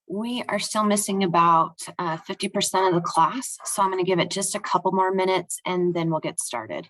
We are still missing about 50% of the class, so I'm going to give it just a couple more minutes and then we'll get started.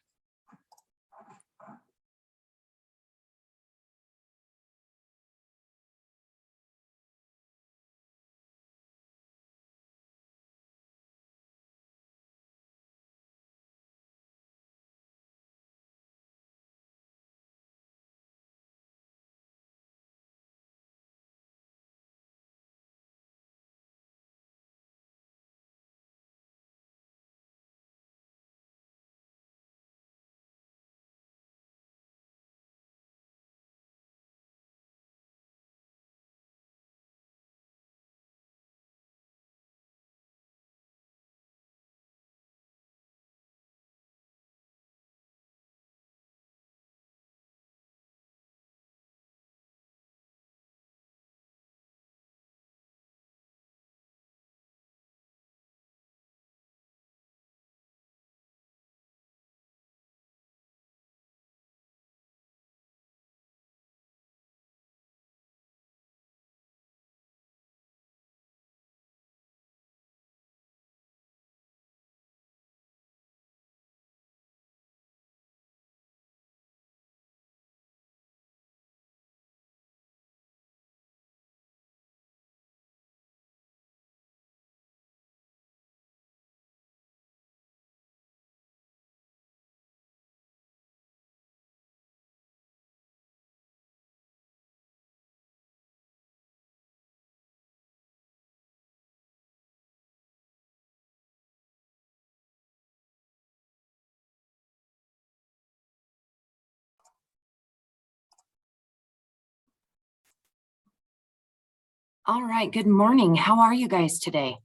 All right, good morning. How are you guys today?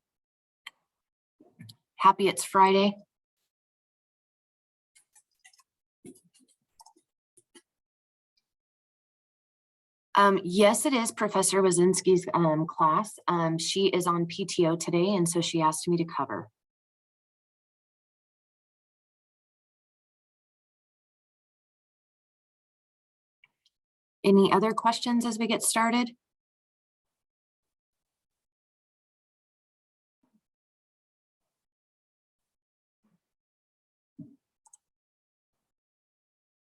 Happy it's Friday. Yes, it is Professor Wazinski's class. She is on PTO today, and so she asked me to cover. Any other questions as we get started?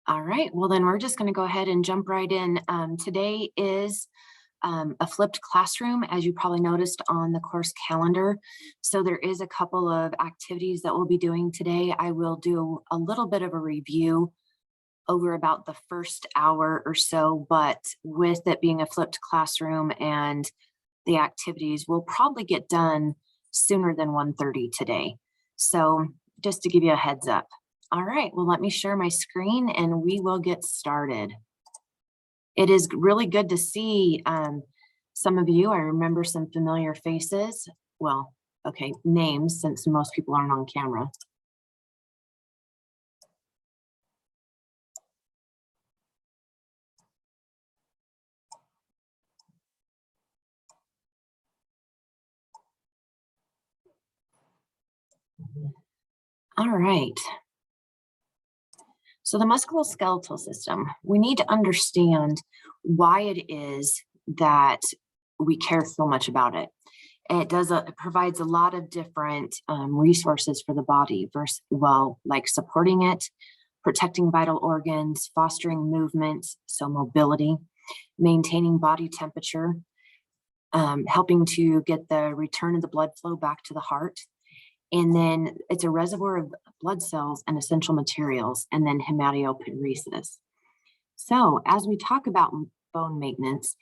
All right, well then we're just going to go ahead and jump right in. Today is a flipped classroom, as you probably noticed on the course calendar. So there is a couple of activities that we'll be doing today. I will do a little bit of a review over about the first hour or so, but with it being a flipped classroom and the activities, we'll probably get done sooner than 1:30 today. So just to give you a heads up. All right, well, let me share my screen and we will get started. It is really good to see some of you. I remember some familiar faces. Well, okay, names, since most people aren't on camera. All right. So the musculoskeletal system, we need to understand why it is that we care so much about it. It provides a lot of different resources for the body, like supporting it, protecting vital organs, fostering movement, so mobility, maintaining body temperature, helping to get the return of the blood flow back to the heart. And then it's a reservoir of blood cells and essential materials, and then hematopoiesis. So as we talk about bone maintenance,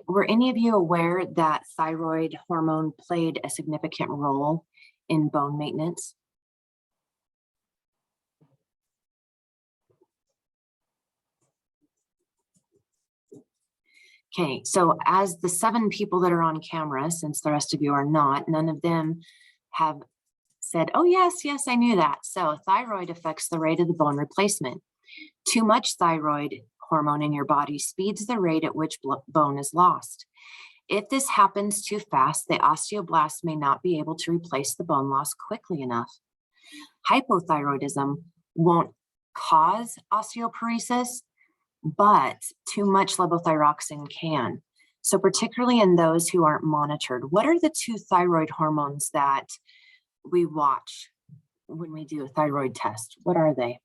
were any of you aware that thyroid hormone played a significant role in bone maintenance? Okay, so as the 7 people that are on camera, since the rest of you are not, none of them have said, oh yes, I knew that. So thyroid affects the rate of the bone replacement. Too much thyroid hormone in your body speeds the rate at which bone is lost. If this happens too fast, the osteoblast may not be able to replace the bone loss quickly enough. Hypothyroidism won't cause osteoporosis, but too much levothyroxine can. So particularly in those who aren't monitored, what are the two thyroid hormones that we watch when we do a thyroid test? What are they?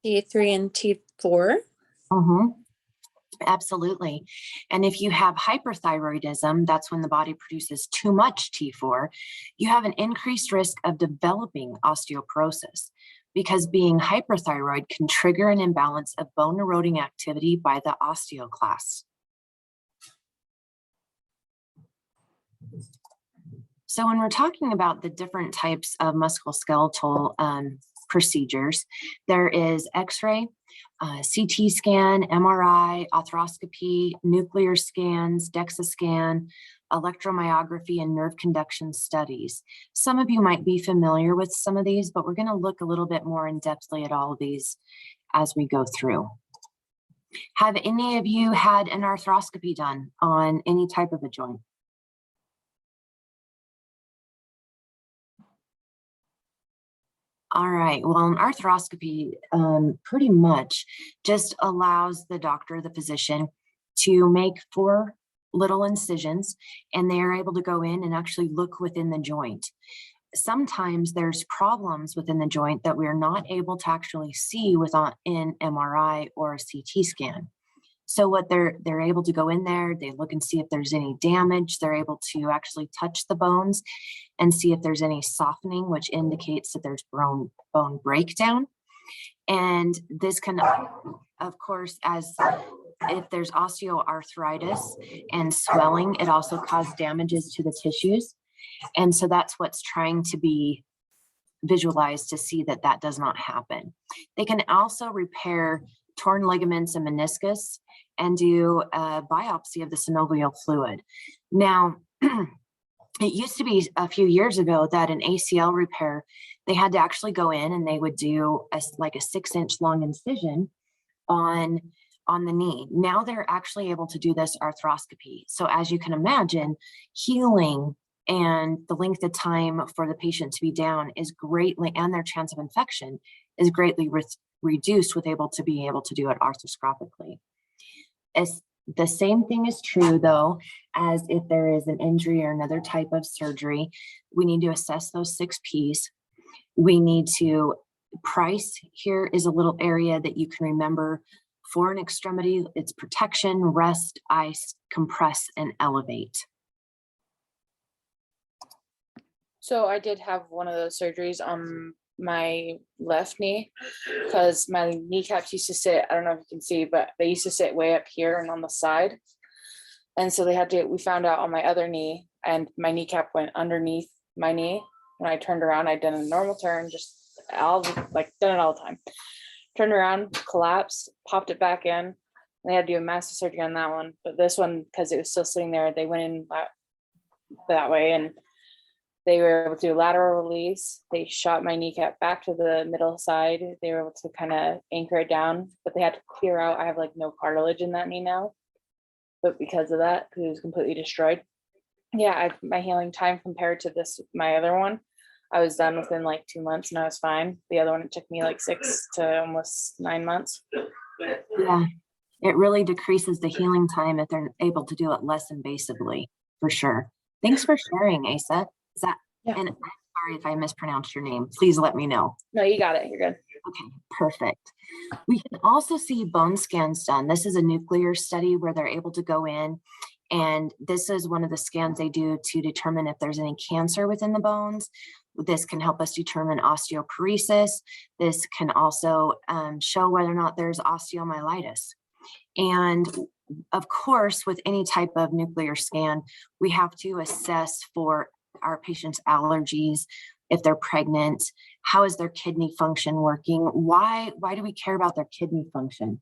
T3 and T4. Absolutely. And if you have hyperthyroidism, that's when the body produces too much T4, you have an increased risk of developing osteoporosis, because being hyperthyroid can trigger an imbalance of bone eroding activity by the osteoclasts. So when we're talking about the different types of musculoskeletal procedures, there is X-ray, CT scan, MRI, arthroscopy, nuclear scans, DEXA scan, electromyography, and nerve conduction studies. Some of you might be familiar with some of these, but we're going to look a little bit more in-depthly at all of these as we go through. Have any of you had an arthroscopy done on any type of a joint? All right, well, an arthroscopy pretty much just allows the doctor, the physician, to make 4 little incisions, and they are able to go in and actually look within the joint. Sometimes there's problems within the joint that we're not able to actually see in MRI or a CT scan. So what they're able to go in there, they look and see if there's any damage. They're able to actually touch the bones and see if there's any softening, which indicates that there's bone breakdown. And this can, of course, as if there's osteoarthritis and swelling, it also causes damages to the tissues. And so that's what's trying to be visualized to see that that does not happen. They can also repair torn ligaments and meniscus and do a biopsy of the synovial fluid. Now, it used to be a few years ago that an ACL repair, they had to actually go in and they would do like a 6-inch long incision on the knee. Now they're actually able to do this arthroscopy. So as you can imagine, healing and the length of time for the patient to be down is greatly, and their chance of infection is greatly reduced with being able to do it arthroscopically. The same thing is true, though, as if there is an injury or another type of surgery. We need to assess those 6 Ps. We need to price. Here is a little area that you can remember for an extremity. It's protection, rest, ice, compress, and elevate. So I did have one of those surgeries on my left knee because my kneecaps used to sit, I don't know if you can see, but they used to sit way up here and on the side. And so we found out on my other knee, and my kneecap went underneath my knee. When I turned around, I'd done a normal turn, done it all the time. Turned around, collapsed, popped it back in. They had to do a massive surgery on that one. But this one, because it was still sitting there, they went in that way, and they were able to do a lateral release. They shot my kneecap back to the middle side. They were able to kind of anchor it down, but they had to clear out. I have like no cartilage in that knee now, but because of that, because it was completely destroyed. Yeah, my healing time compared to my other one, I was done within like 2 months and I was fine. The other one, it took me like 6 to almost 9 months. Yeah, it really decreases the healing time if they're able to do it less invasively, for sure. Thanks for sharing, Asa. Yeah. And I'm sorry if I mispronounced your name. Please let me know. No, you got it. You're good. Okay, perfect. We can also see bone scans done. This is a nuclear study where they're able to go in, and this is one of the scans they do to determine if there's any cancer within the bones. This can help us determine osteoporosis. This can also show whether or not there's osteomyelitis. And of course, with any type of nuclear scan, we have to assess for our patients' allergies, if they're pregnant, how is their kidney function working? Why do we care about their kidney function?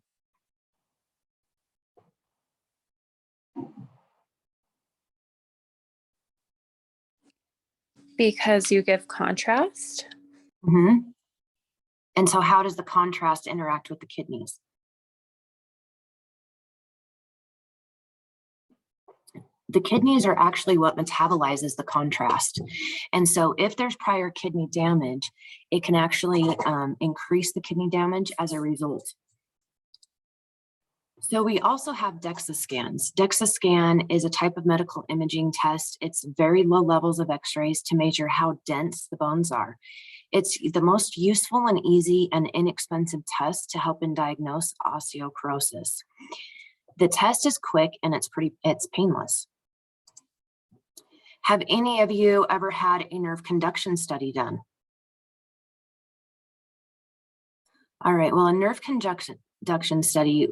Because you give contrast. Mm-hmm. And so how does the contrast interact with the kidneys? The kidneys are actually what metabolizes the contrast. And so if there's prior kidney damage, it can actually increase the kidney damage as a result. So we also have DEXA scans. DEXA scan is a type of medical imaging test. It's very low levels of x-rays to measure how dense the bones are. It's the most useful and easy and inexpensive test to help in diagnose osteoporosis. The test is quick and it's painless. Have any of you ever had a nerve conduction study done? All right, well, a nerve conduction study,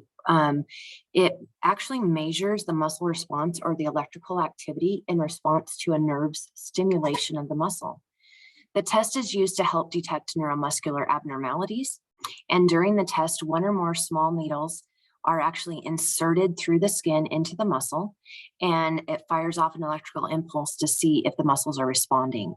it actually measures the muscle response or the electrical activity in response to a nerve's stimulation of the muscle. The test is used to help detect neuromuscular abnormalities. And during the test, one or more small needles are actually inserted through the skin into the muscle, and it fires off an electrical impulse to see if the muscles are responding.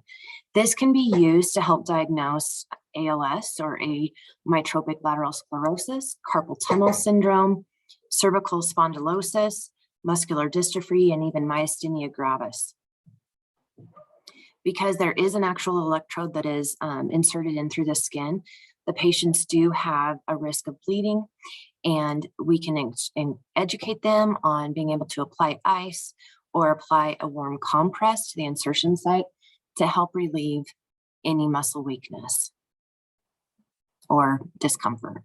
This can be used to help diagnose ALS or amyotrophic lateral sclerosis, carpal tunnel syndrome, cervical spondylosis, muscular dystrophy, and even myasthenia gravis. Because there is an actual electrode that is inserted in through the skin, the patients do have a risk of bleeding, and we can educate them on being able to apply ice or apply a warm compress to the insertion site to help relieve any muscle weakness or discomfort.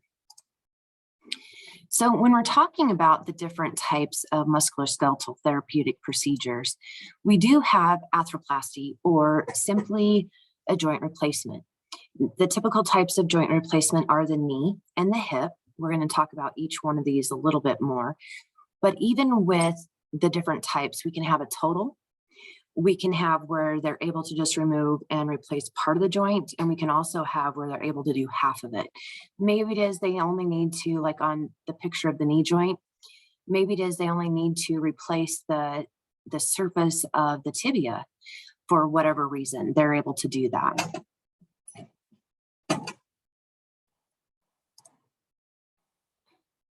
So when we're talking about the different types of musculoskeletal therapeutic procedures, we do have arthroplasty, or simply a joint replacement. The typical types of joint replacement are the knee and the hip. We're going to talk about each one of these a little bit more. But even with the different types, we can have a total. We can have where they're able to just remove and replace part of the joint, and we can also have where they're able to do half of it. Maybe it is they only need to, like on the picture of the knee joint, maybe it is they only need to replace the surface of the tibia. For whatever reason, they're able to do that.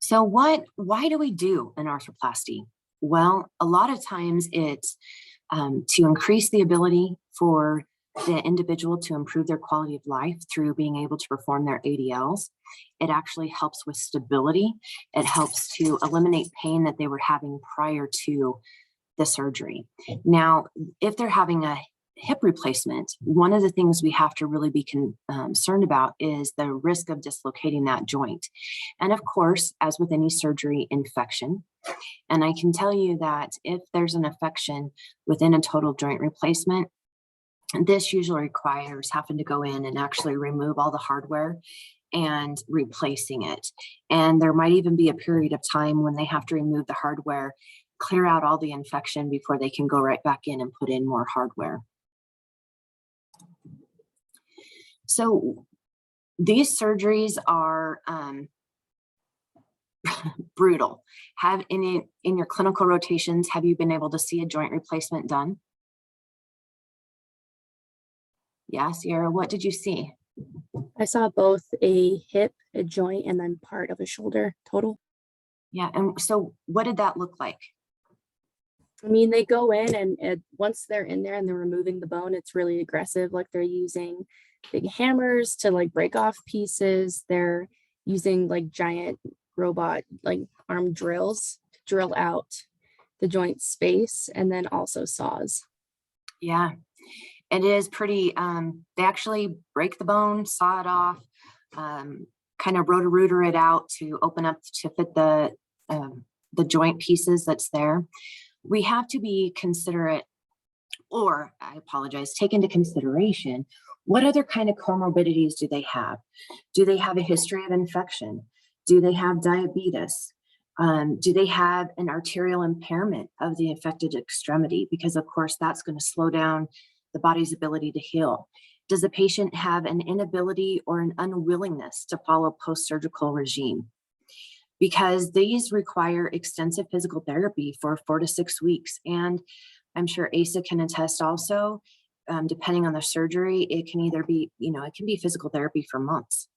So why do we do an arthroplasty? Well, a lot of times it's to increase the ability for the individual to improve their quality of life through being able to perform their ADLs. It actually helps with stability. It helps to eliminate pain that they were having prior to the surgery. Now, if they're having a hip replacement, one of the things we have to really be concerned about is the risk of dislocating that joint. And of course, as with any surgery, infection. And I can tell you that if there's an infection within a total joint replacement, this usually requires having to go in and actually remove all the hardware and replacing it. And there might even be a period of time when they have to remove the hardware, clear out all the infection before they can go right back in and put in more hardware. So these surgeries are brutal. Have in your clinical rotations, have you been able to see a joint replacement done? Yeah, Sierra, what did you see? I saw both a hip, a joint, and then part of a shoulder total. Yeah, and so what did that look like? I mean, they go in and once they're in there and they're removing the bone, it's really aggressive. Like they're using big hammers to like break off pieces. They're using like giant robot like arm drills to drill out the joint space, and then also saws. Yeah, it is pretty, they actually break the bone, saw it off, kind of rotor-rooter it out to open up to fit the joint pieces that's there. We have to be considerate, or I apologize, take into consideration what other kind of comorbidities do they have? Do they have a history of infection? Do they have diabetes? Do they have an arterial impairment of the affected extremity? Because of course that's going to slow down the body's ability to heal. Does the patient have an inability or an unwillingness to follow post-surgical regime? Because these require extensive physical therapy for 4 to 6 weeks. And I'm sure Asa can attest also, depending on the surgery, it can either be, it can be physical therapy for months.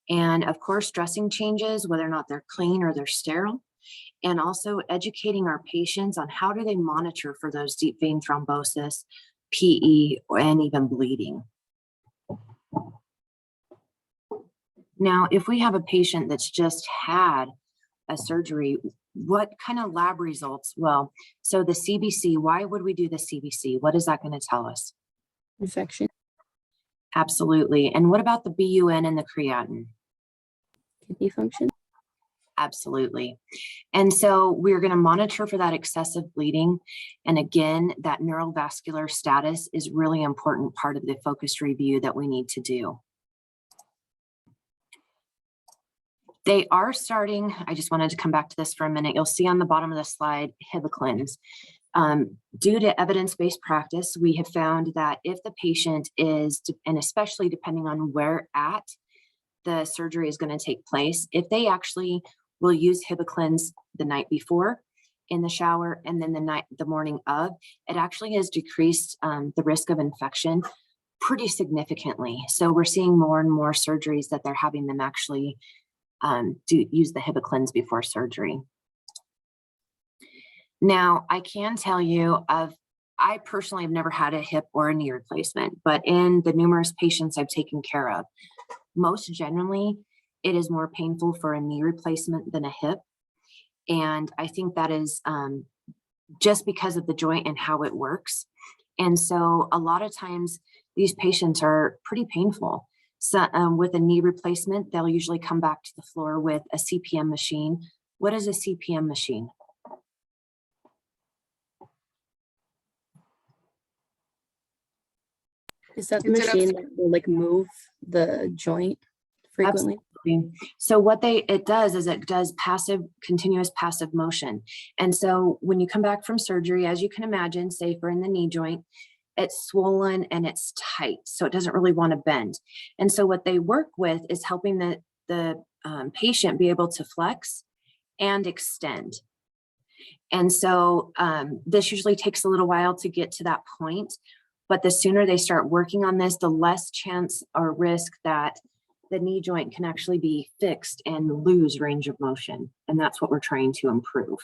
And of course, dressing changes, whether or not they're clean or they're sterile, and also educating our patients on how do they monitor for those deep vein thrombosis, PE, and even bleeding. Now, if we have a patient that's just had a surgery, what kind of lab results? Well, so the CBC, why would we do the CBC? What is that going to tell us? Infection, Absolutely. And what about the BUN and the creatinine? kidney function. Absolutely. And so we're going to monitor for that excessive bleeding. And again, that neurovascular status is really important part of the focused review that we need to do. They are starting, I just wanted to come back to this for a minute. You'll see on the bottom of the slide, Hibiclens. Due to evidence-based practice, we have found that if the patient is, and especially depending on where at the surgery is going to take place, if they actually will use Hibiclens the night before in the shower and then the morning of, it actually has decreased the risk of infection pretty significantly. So we're seeing more and more surgeries that they're having them actually use the Hibiclens before surgery. Now, I can tell you I personally have never had a hip or a knee replacement, but in the numerous patients I've taken care of, most generally, it is more painful for a knee replacement than a hip. And I think that is just because of the joint and how it works. And so a lot of times these patients are pretty painful. So with a knee replacement, they'll usually come back to the floor with a CPM machine. What is a CPM machine? Is that the machine that will like move the joint frequently? Absolutely. So what it does is it does continuous passive motion. And so when you come back from surgery, as you can imagine, say for in the knee joint, it's swollen and it's tight, so it doesn't really want to bend. And so what they work with is helping the patient be able to flex and extend. And so this usually takes a little while to get to that point, but the sooner they start working on this, the less chance or risk that the knee joint can actually be fixed and lose range of motion. And that's what we're trying to improve.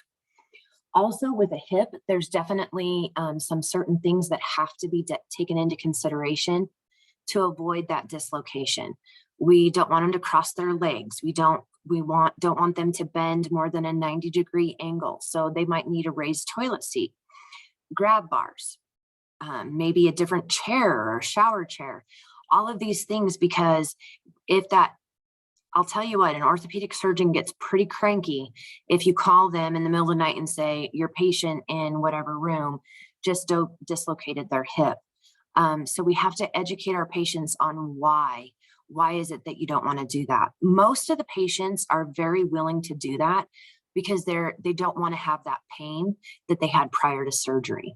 Also with a hip, there's definitely some certain things that have to be taken into consideration to avoid that dislocation. We don't want them to cross their legs. We don't want them to bend more than a 90-degree angle. So they might need a raised toilet seat, grab bars, maybe a different chair or a shower chair, all of these things, because I'll tell you what, an orthopedic surgeon gets pretty cranky if you call them in the middle of the night and say, your patient in whatever room just dislocated their hip. So we have to educate our patients on why. Why is it that you don't want to do that? Most of the patients are very willing to do that because they don't want to have that pain that they had prior to surgery.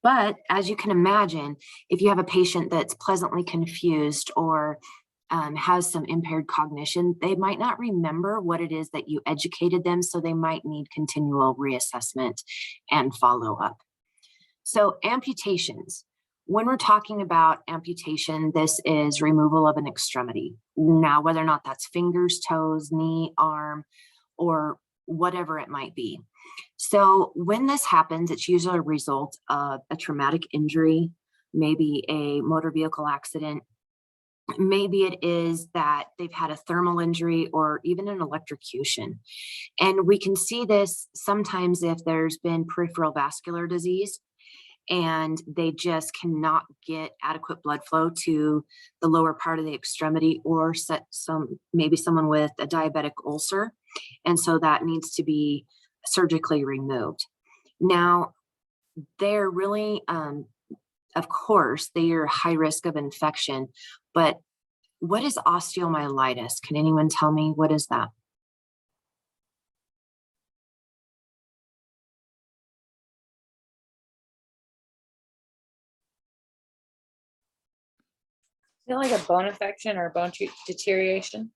But as you can imagine, if you have a patient that's pleasantly confused or has some impaired cognition, they might not remember what it is that you educated them, so they might need continual reassessment and follow-up. So amputations. When we're talking about amputation, this is removal of an extremity. Now, whether or not that's fingers, toes, knee, arm, or whatever it might be. So when this happens, it's usually a result of a traumatic injury, maybe a motor vehicle accident. Maybe it is that they've had a thermal injury or even an electrocution. And we can see this sometimes if there's been peripheral vascular disease and they just cannot get adequate blood flow to the lower part of the extremity, or maybe someone with a diabetic ulcer. And so that needs to be surgically removed. Now, they're really, of course, they are high risk of infection, but what is osteomyelitis? Can anyone tell me what is that? Is it like a bone infection or bone deterioration?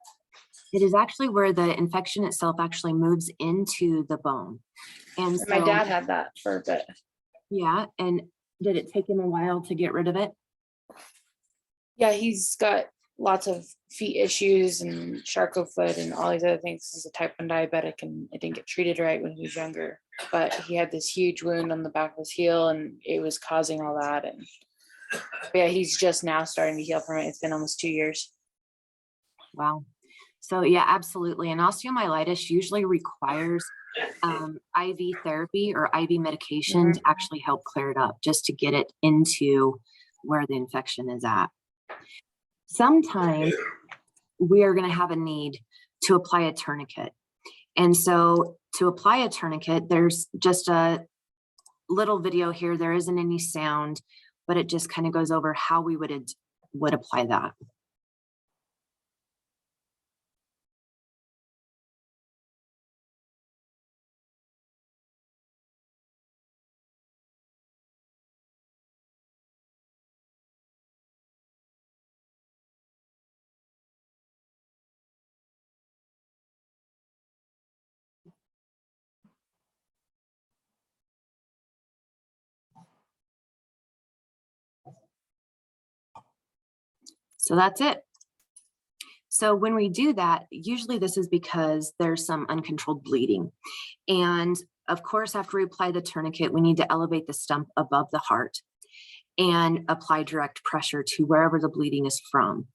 It is actually where the infection itself actually moves into the bone. And so, My dad had that for a bit. Yeah, and did it take him a while to get rid of it? Yeah, he's got lots of feet issues and Charcot foot and all these other things. He's a type 1 diabetic and it didn't get treated right when he was younger. But he had this huge wound on the back of his heel and it was causing all that. And yeah, he's just now starting to heal from it. It's been almost 2 years. Wow. So yeah, absolutely. And osteomyelitis usually requires IV therapy or IV medication to actually help clear it up, just to get it into where the infection is at. Sometimes we are going to have a need to apply a tourniquet. And so to apply a tourniquet, there's just a little video here. There isn't any sound, but it just kind of goes over how we would apply that. So that's it. So when we do that, usually this is because there's some uncontrolled bleeding. And of course, after we apply the tourniquet, we need to elevate the stump above the heart and apply direct pressure to wherever the bleeding is from.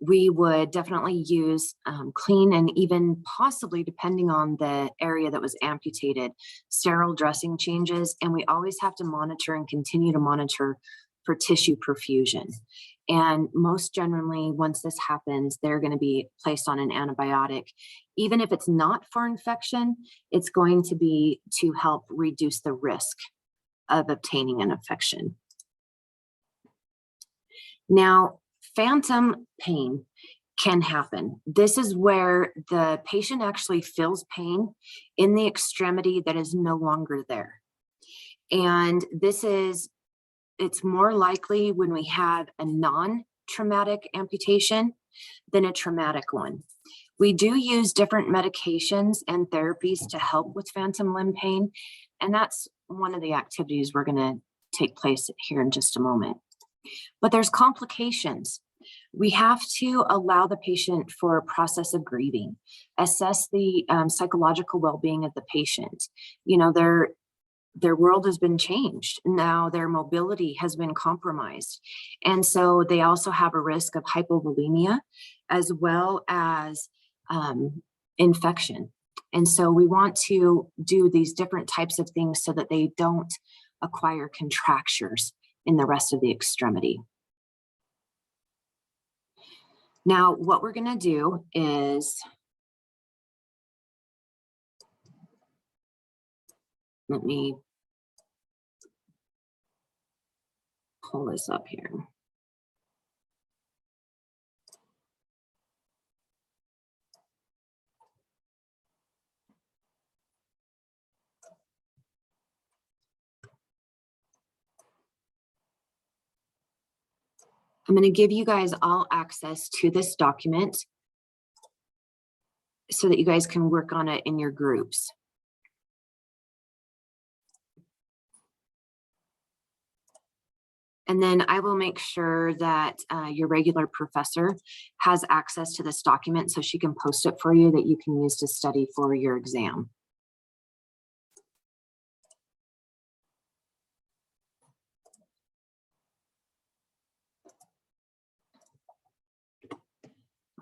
We would definitely use clean and even possibly, depending on the area that was amputated, sterile dressing changes. And we always have to monitor and continue to monitor for tissue perfusion. And most generally, once this happens, they're going to be placed on an antibiotic. Even if it's not for infection, it's going to be to help reduce the risk of obtaining an infection. Now, phantom pain can happen. This is where the patient actually feels pain in the extremity that is no longer there. And it's more likely when we have a non-traumatic amputation than a traumatic one. We do use different medications and therapies to help with phantom limb pain, and that's one of the activities we're going to take place here in just a moment. But there's complications. We have to allow the patient for a process of grieving, assess the psychological well-being of the patient. You know, their world has been changed. Now their mobility has been compromised. And so they also have a risk of hypovolemia as well as infection. And so we want to do these different types of things so that they don't acquire contractures in the rest of the extremity. Now, what we're going to do is, let me pull this up here. I'm going to give you guys all access to this document so that you guys can work on it in your groups. And then I will make sure that your regular professor has access to this document so she can post it for you that you can use to study for your exam.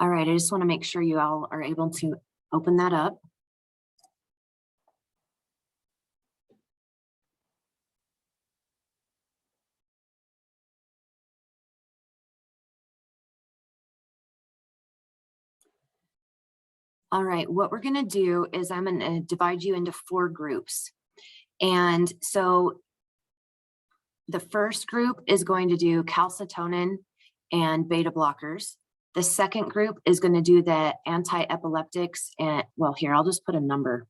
All right, I just want to make sure you all are able to open that up. All right, what we're going to do is I'm going to divide you into 4 groups. And so the first group is going to do calcitonin and beta blockers. The second group is going to do the anti-epileptics. And well, here, I'll just put a number.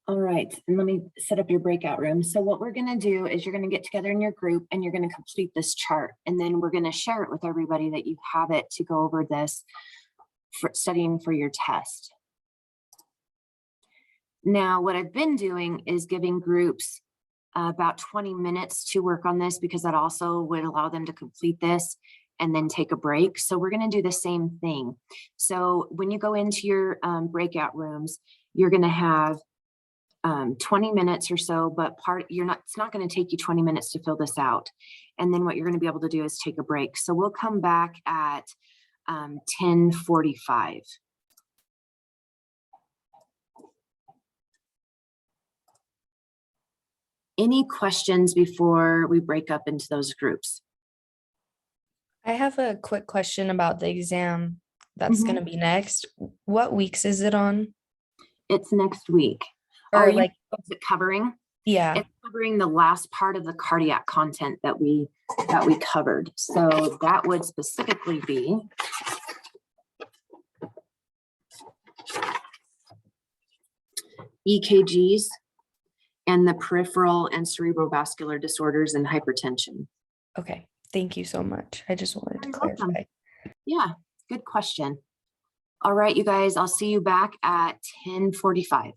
All right, and let me set up your breakout room. So what we're gonna do is you're gonna get together in your group and you're gonna complete this chart. And then we're gonna share it with everybody that you have it to go over this for studying for your test. Now, what I've been doing is giving groups about 20 minutes to work on this because that also would allow them to complete this and then take a break. So we're going to do the same thing. So when you go into your breakout rooms, you're going to have 20 minutes or so, but it's not going to take you 20 minutes to fill this out. And then what you're going to be able to do is take a break. So we'll come back at 10:45. Any questions before we break up into those groups? I have a quick question about the exam that's Mhm. going to be next. What weeks is it on? It's next week. Or You like, know, is it covering? yeah, It's covering the last part of the cardiac content that we covered. So that would specifically be EKGs and the peripheral and cerebrovascular disorders and hypertension. okay. Thank you so much. I just wanted to You're welcome. clarify. Yeah, good question. All right, you guys, I'll see you back at 10:45.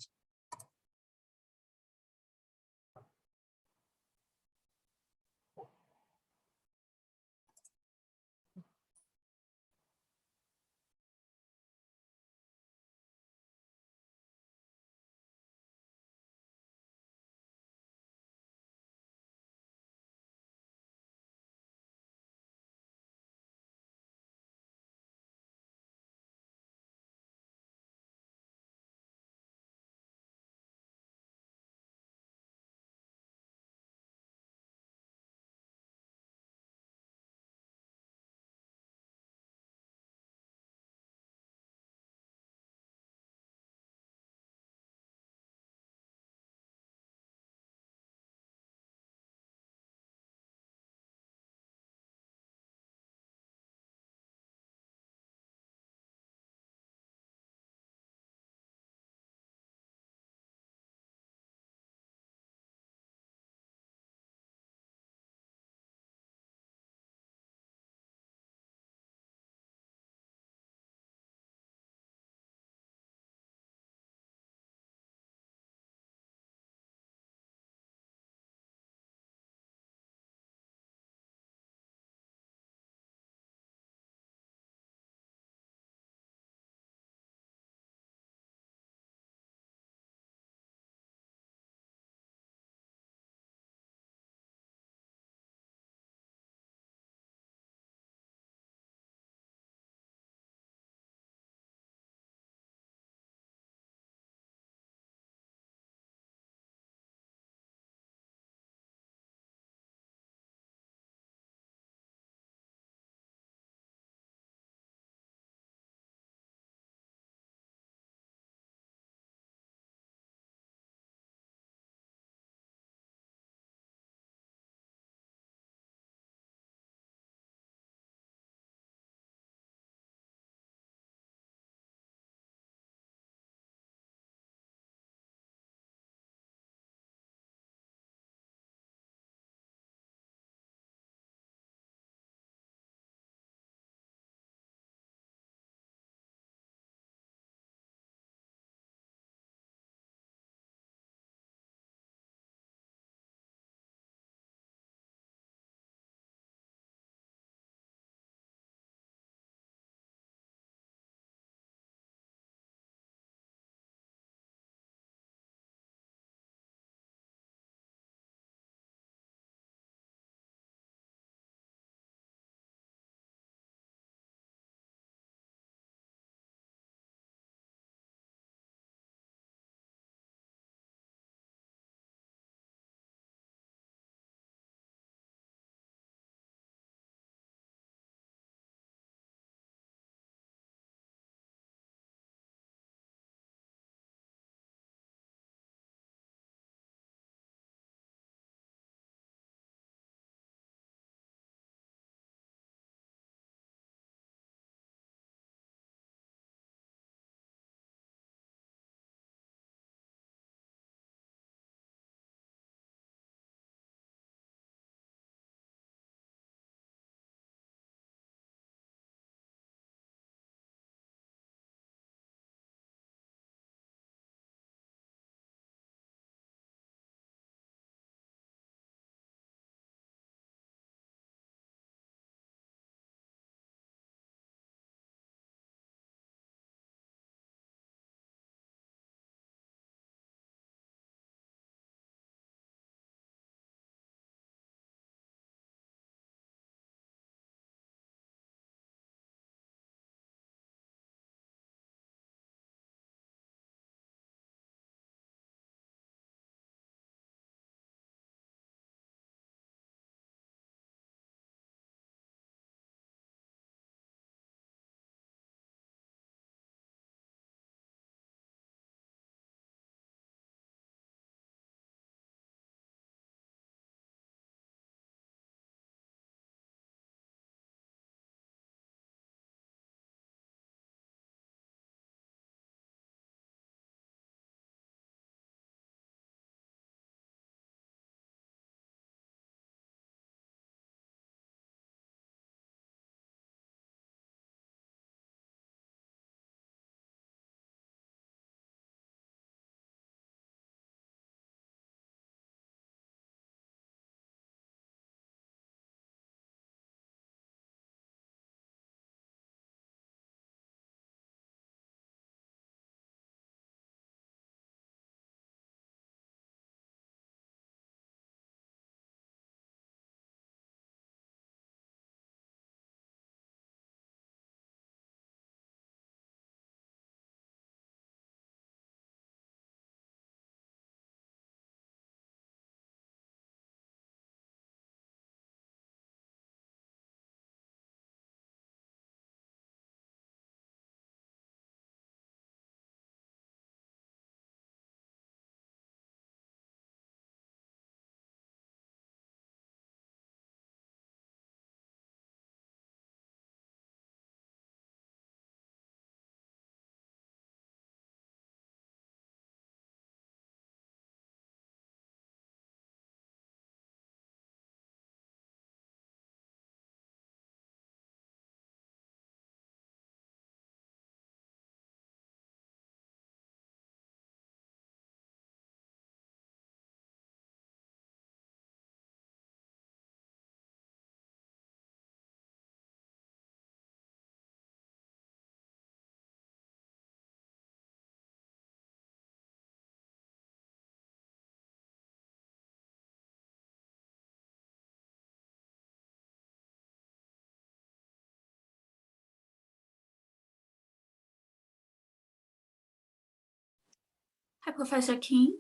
Professor King.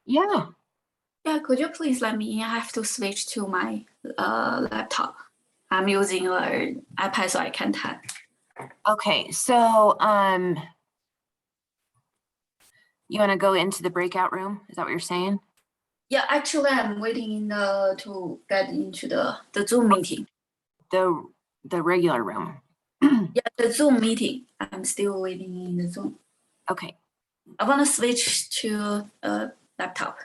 Yeah, Yeah, could you please let me in? I have to switch to my laptop. I'm using an iPad so I can type. okay, so you want to go into the breakout room? Is that what you're saying? Yeah, actually, I'm waiting to get into the Zoom meeting. The regular room. Yeah, the Zoom meeting. I'm still waiting in the Zoom. Okay, I want to switch to laptop.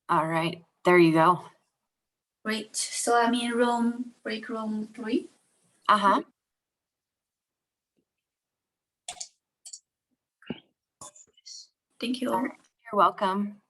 all right, there you go. Great. So I'm in break room 3. Uh-huh. Thank you. All right, you're welcome.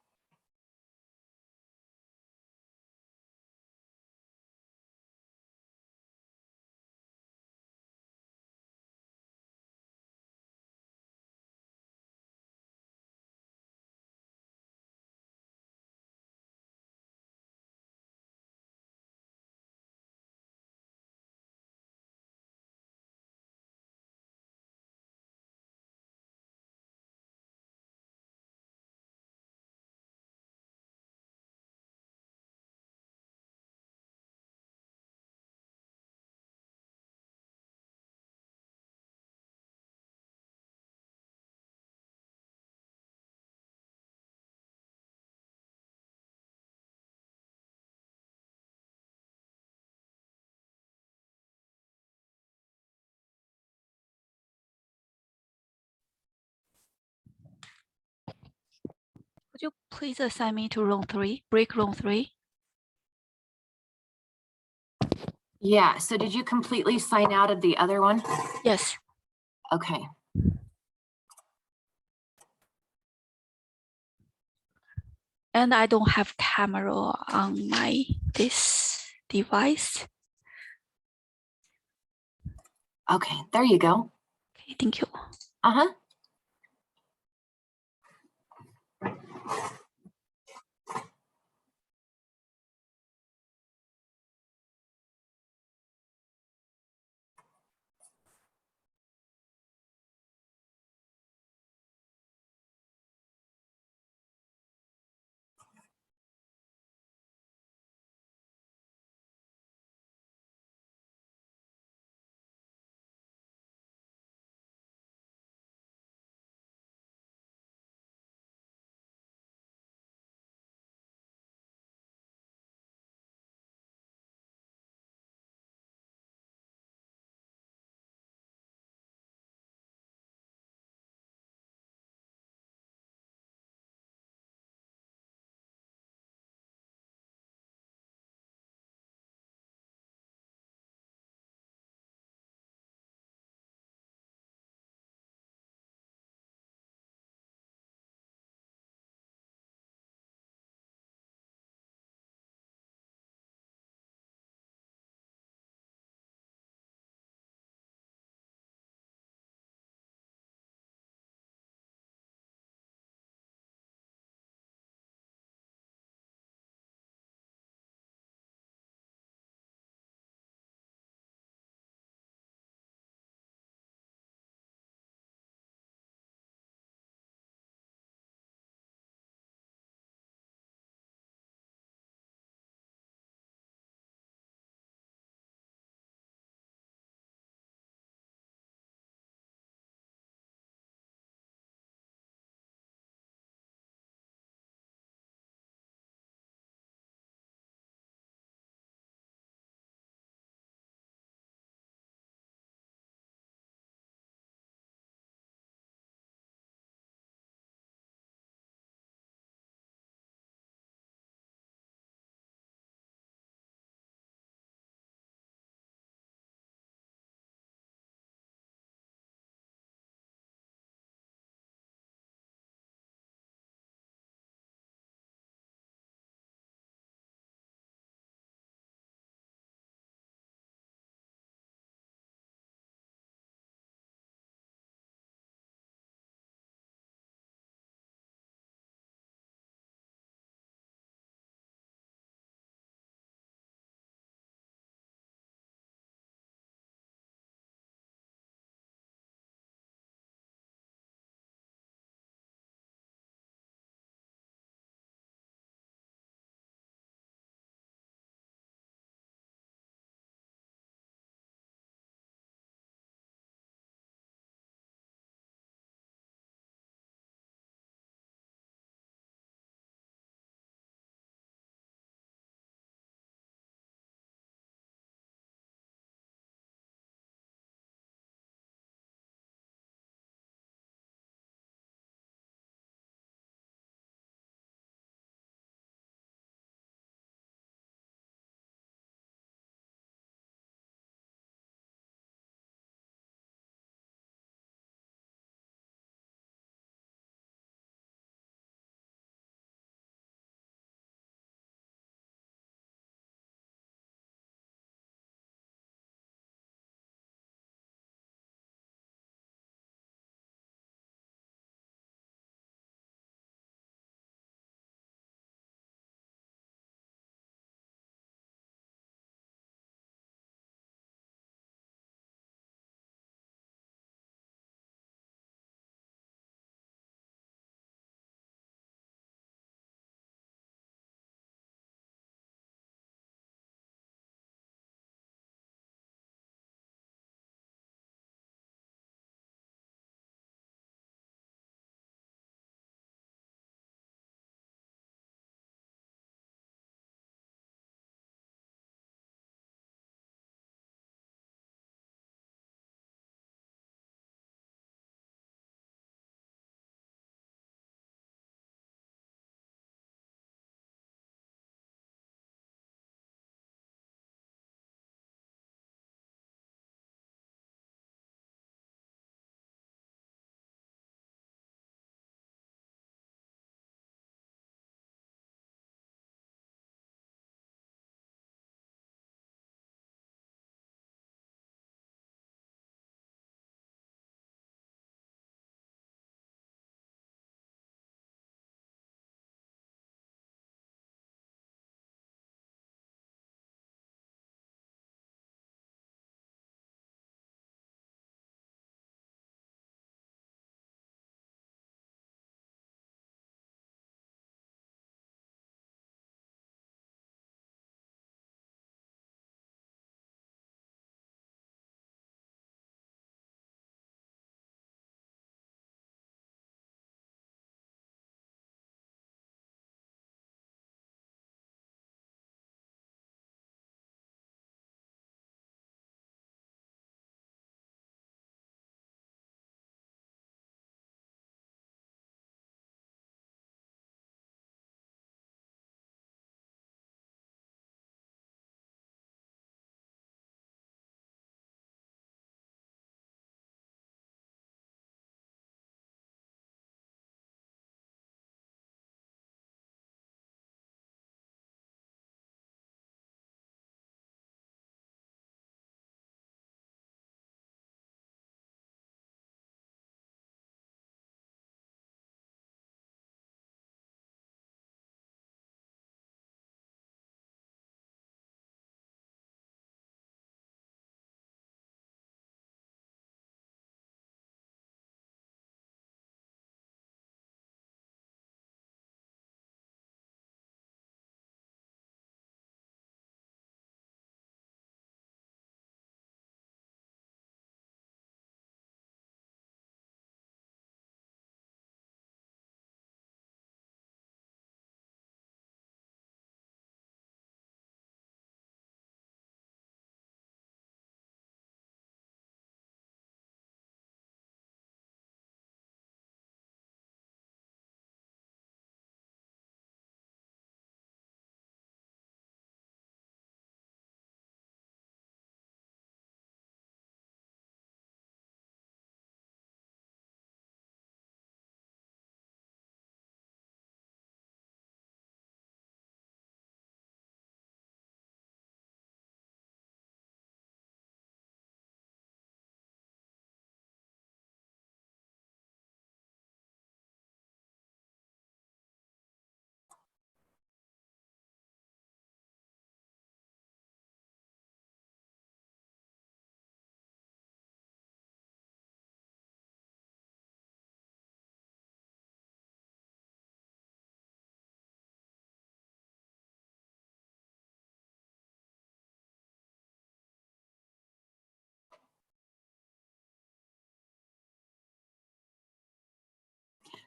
Could you please assign me to room 3, break room 3? Yeah, so did you completely sign out of the other one? Yes. Okay. And I don't have camera on this device. Okay, there you go. Okay, thank you. Uh-huh.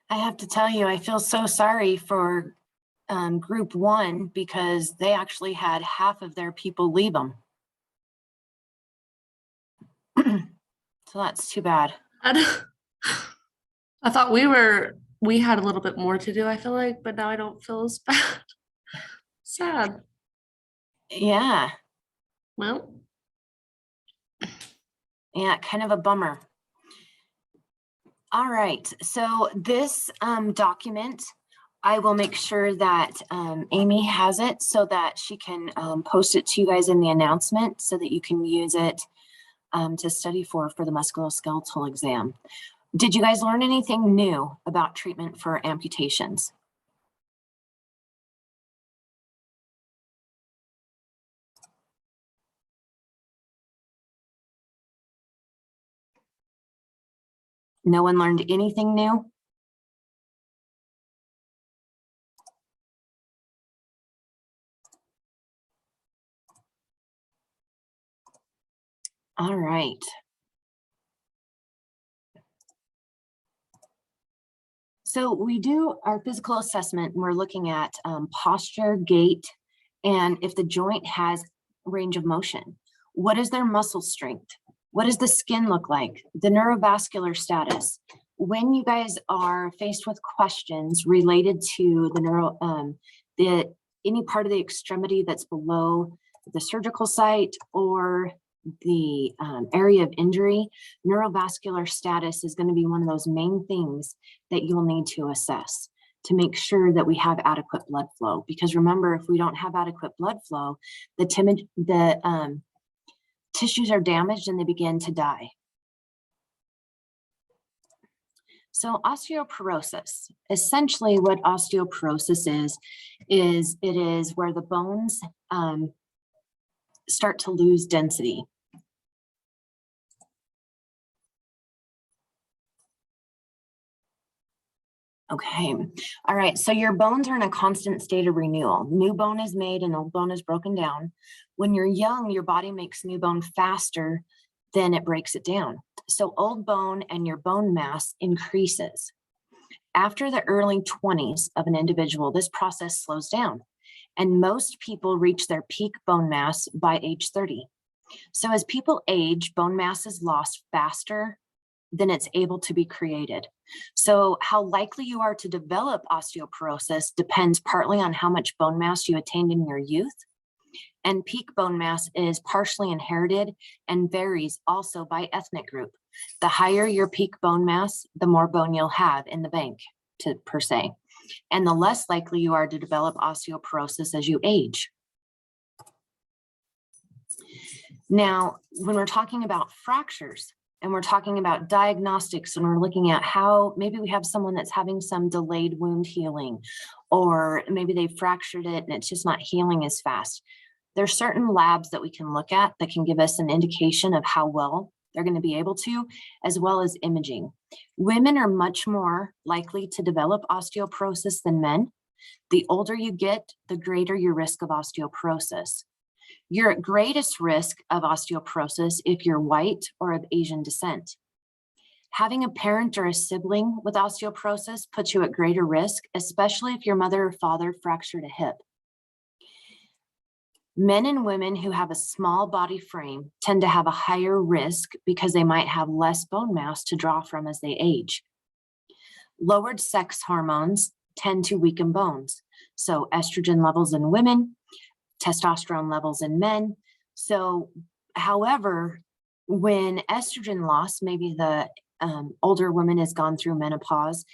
I have to tell you, I feel so sorry for group 1 because they actually had half of their people leave them. So that's too bad. I thought we had a little bit more to do, I feel like, but now I don't feel as bad. Sad. Yeah, Well, yeah, kind of a bummer. All right, so this document, I will make sure that Amy has it so that she can post it to you guys in the announcement so that you can use it to study for the musculoskeletal exam. Did you guys learn anything new about treatment for amputations? No one learned anything new? All right. So we do our physical assessment and we're looking at posture, gait, and if the joint has range of motion. What is their muscle strength? What does the skin look like? The neurovascular status. When you guys are faced with questions related to the any part of the extremity that's below the surgical site or the area of injury, neurovascular status is going to be one of those main things that you'll need to assess to make sure that we have adequate blood flow. Because remember, if we don't have adequate blood flow, the tissues are damaged and they begin to die. So osteoporosis, essentially what osteoporosis is it is where the bones start to lose density. Okay, all right, so your bones are in a constant state of renewal. New bone is made and old bone is broken down. When you're young, your body makes new bone faster than it breaks it down. So old bone and your bone mass increases. After the early 20s of an individual, this process slows down, and most people reach their peak bone mass by age 30. So as people age, bone mass is lost faster than it's able to be created. So how likely you are to develop osteoporosis depends partly on how much bone mass you attained in your youth. And peak bone mass is partially inherited and varies also by ethnic group. The higher your peak bone mass, the more bone you'll have in the bank, per se. And the less likely you are to develop osteoporosis as you age. Now, when we're talking about fractures, and we're talking about diagnostics, and we're looking at how maybe we have someone that's having some delayed wound healing, or maybe they fractured it and it's just not healing as fast. There's certain labs that we can look at that can give us an indication of how well they're going to be able to, as well as imaging. Women are much more likely to develop osteoporosis than men. The older you get, the greater your risk of osteoporosis. You're at greatest risk of osteoporosis if you're white or of Asian descent. Having a parent or a sibling with osteoporosis puts you at greater risk, especially if your mother or father fractured a hip. Men and women who have a small body frame tend to have a higher risk because they might have less bone mass to draw from as they age. Lowered sex hormones tend to weaken bones. So estrogen levels in women, testosterone levels in men. So, however, when estrogen loss, maybe the older woman has gone through menopause,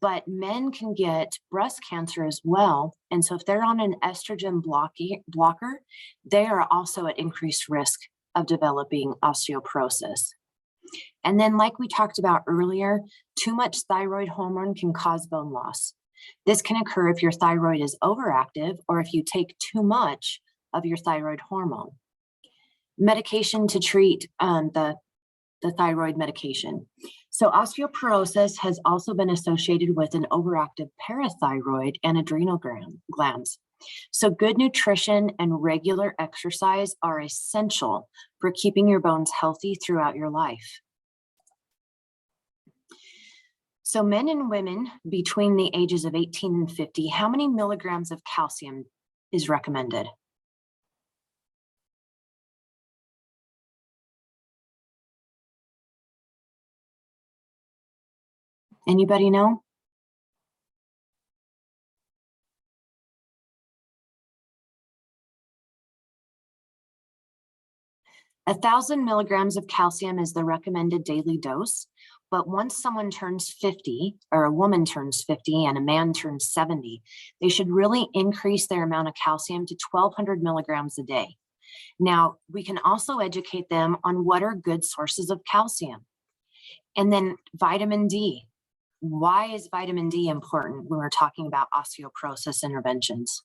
but men can get breast cancer as well. And so if they're on an estrogen blocker, they are also at increased risk of developing osteoporosis. And then, like we talked about earlier, too much thyroid hormone can cause bone loss. This can occur if your thyroid is overactive or if you take too much of your thyroid hormone. Medication to treat the thyroid medication. So osteoporosis has also been associated with an overactive parathyroid and adrenal glands. So good nutrition and regular exercise are essential for keeping your bones healthy throughout your life. So men and women between the ages of 18 and 50, how many milligrams of calcium is recommended? Anybody know? A 1,000 milligrams of calcium is the recommended daily dose. But once someone turns 50, or a woman turns 50 and a man turns 70, they should really increase their amount of calcium to 1,200 milligrams a day. Now, we can also educate them on what are good sources of calcium. And then vitamin D. Why is vitamin D important when we're talking about osteoporosis interventions?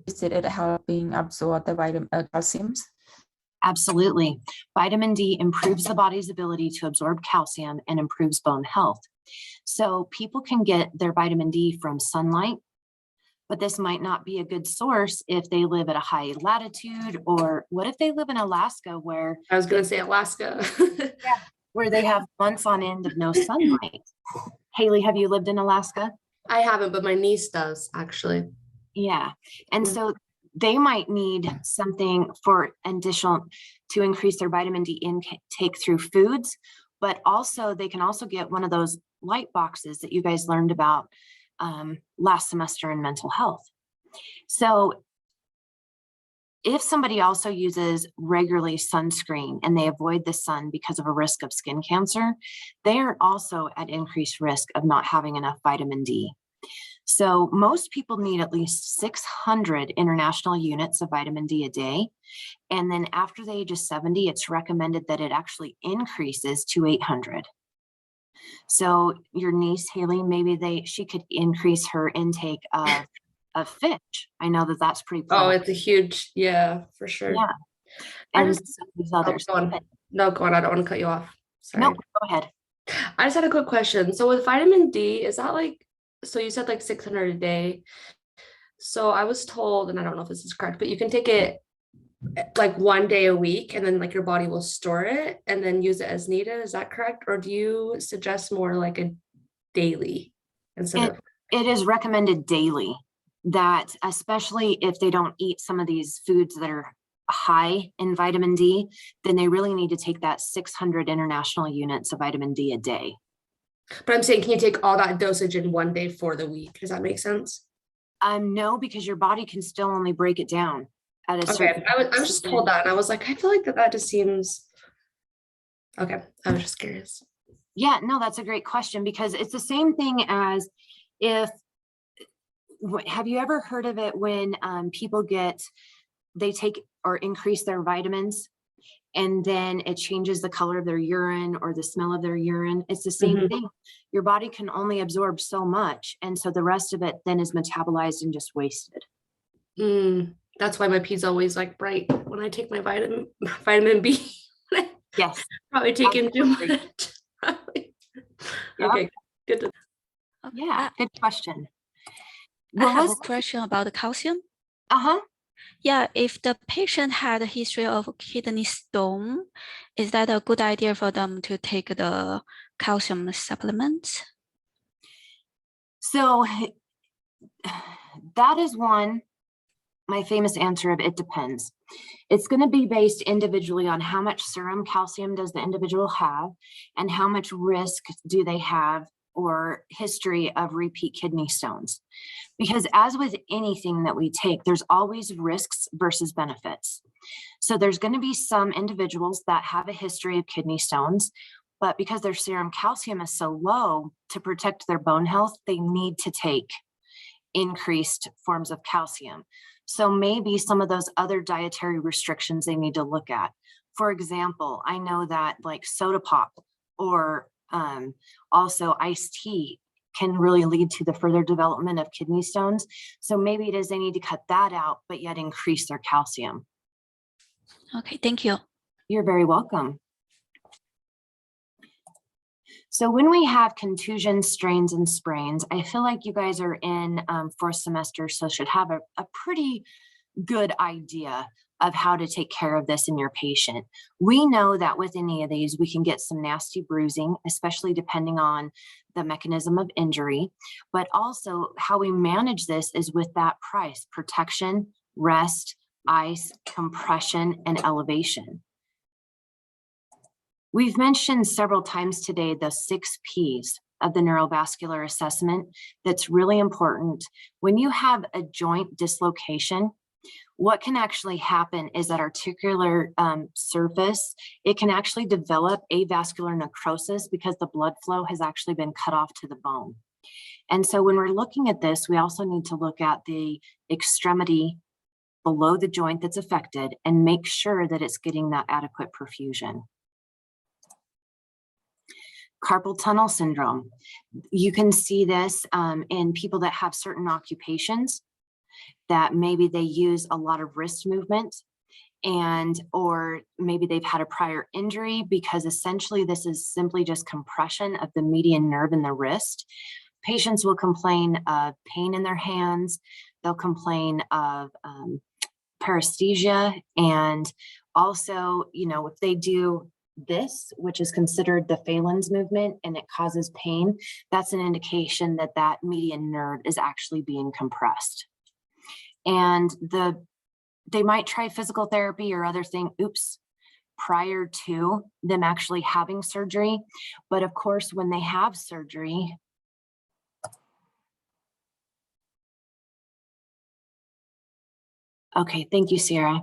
Is it helping absorb the calciums? Absolutely. Vitamin D improves the body's ability to absorb calcium and improves bone health. So people can get their vitamin D from sunlight, but this might not be a good source if they live at a high latitude, or what if they live in Alaska where I was going to say Alaska. where they have months on end of no sunlight. Haley, have you lived in Alaska? I haven't, but my niece does actually. Yeah. And so they might need something for additional to increase their vitamin D intake through foods, but also they can also get one of those light boxes that you guys learned about last semester in mental health. So if somebody also uses regularly sunscreen and they avoid the sun because of a risk of skin cancer, they are also at increased risk of not having enough vitamin D. So most people need at least 600 international units of vitamin D a day. And then after the age of 70, it's recommended that it actually increases to 800. So your niece, Haley, maybe she could increase her intake of fish. I know that that's pretty Oh, prevalent. it's a huge, yeah, for sure. Yeah. And these others. Go on. No, go on. I don't want to cut you off. Sorry. No, go ahead. I just had a quick question. So with vitamin D, is that like, so you said like 600 a day. So I was told, and I don't know if this is correct, but you can take it like one day a week and then like your body will store it and then use it as needed. Is that correct? Or do you suggest more like a daily instead of? It is recommended daily, that especially if they don't eat some of these foods that are high in vitamin D, then they really need to take that 600 international units of vitamin D a day. But I'm saying, can you take all that dosage in one day for the week? Does that make sense? No, because your body can still only break it down at a certain. Okay, I was just told that, and I was like, I feel like that just seems. Okay, I was just curious. Yeah, no, that's a great question, because it's the same thing as have you ever heard of it when people they take or increase their vitamins and then it changes the color of their urine or the smell of their urine? It's the same thing. Your body can only absorb so much. And so the rest of it then is metabolized and just wasted. That's why my pee's always like bright when I take my vitamin B. Yes. Probably taking too much. Okay, good. Yeah, good question. I have a question about the calcium. Yeah, if the patient had a history of kidney stone, is that a good idea for them to take the calcium supplement? So that is my famous answer of it depends. It's going to be based individually on how much serum calcium does the individual have and how much risk do they have or history of repeat kidney stones. Because as with anything that we take, there's always risks versus benefits. So there's going to be some individuals that have a history of kidney stones, but because their serum calcium is so low, to protect their bone health, they need to take increased forms of calcium. So maybe some of those other dietary restrictions they need to look at. For example, I know that like soda pop or also iced tea can really lead to the further development of kidney stones. So maybe it is they need to cut that out, but yet increase their calcium. Okay, thank you. You're very welcome. So when we have contusion, strains, and sprains, I feel like you guys are in fourth semester, so should have a pretty good idea of how to take care of this in your patient. We know that with any of these, we can get some nasty bruising, especially depending on the mechanism of injury, but also how we manage this is with that price: protection, rest, ice, compression, and elevation. We've mentioned several times today the 6 Ps of the neurovascular assessment. That's really important. When you have a joint dislocation, what can actually happen is that articular surface, it can actually develop avascular necrosis because the blood flow has actually been cut off to the bone. And so when we're looking at this, we also need to look at the extremity below the joint that's affected and make sure that it's getting that adequate perfusion. Carpal tunnel syndrome. You can see this in people that have certain occupations that maybe they use a lot of wrist movement, or maybe they've had a prior injury, because essentially this is simply just compression of the median nerve in the wrist. Patients will complain of pain in their hands. They'll complain of paresthesia, and also, if they do this, which is considered the Phalen's movement, and it causes pain, that's an indication that that median nerve is actually being compressed. And they might try physical therapy or other thing, prior to them actually having surgery. But of course, when they have surgery, okay, thank you, Sierra.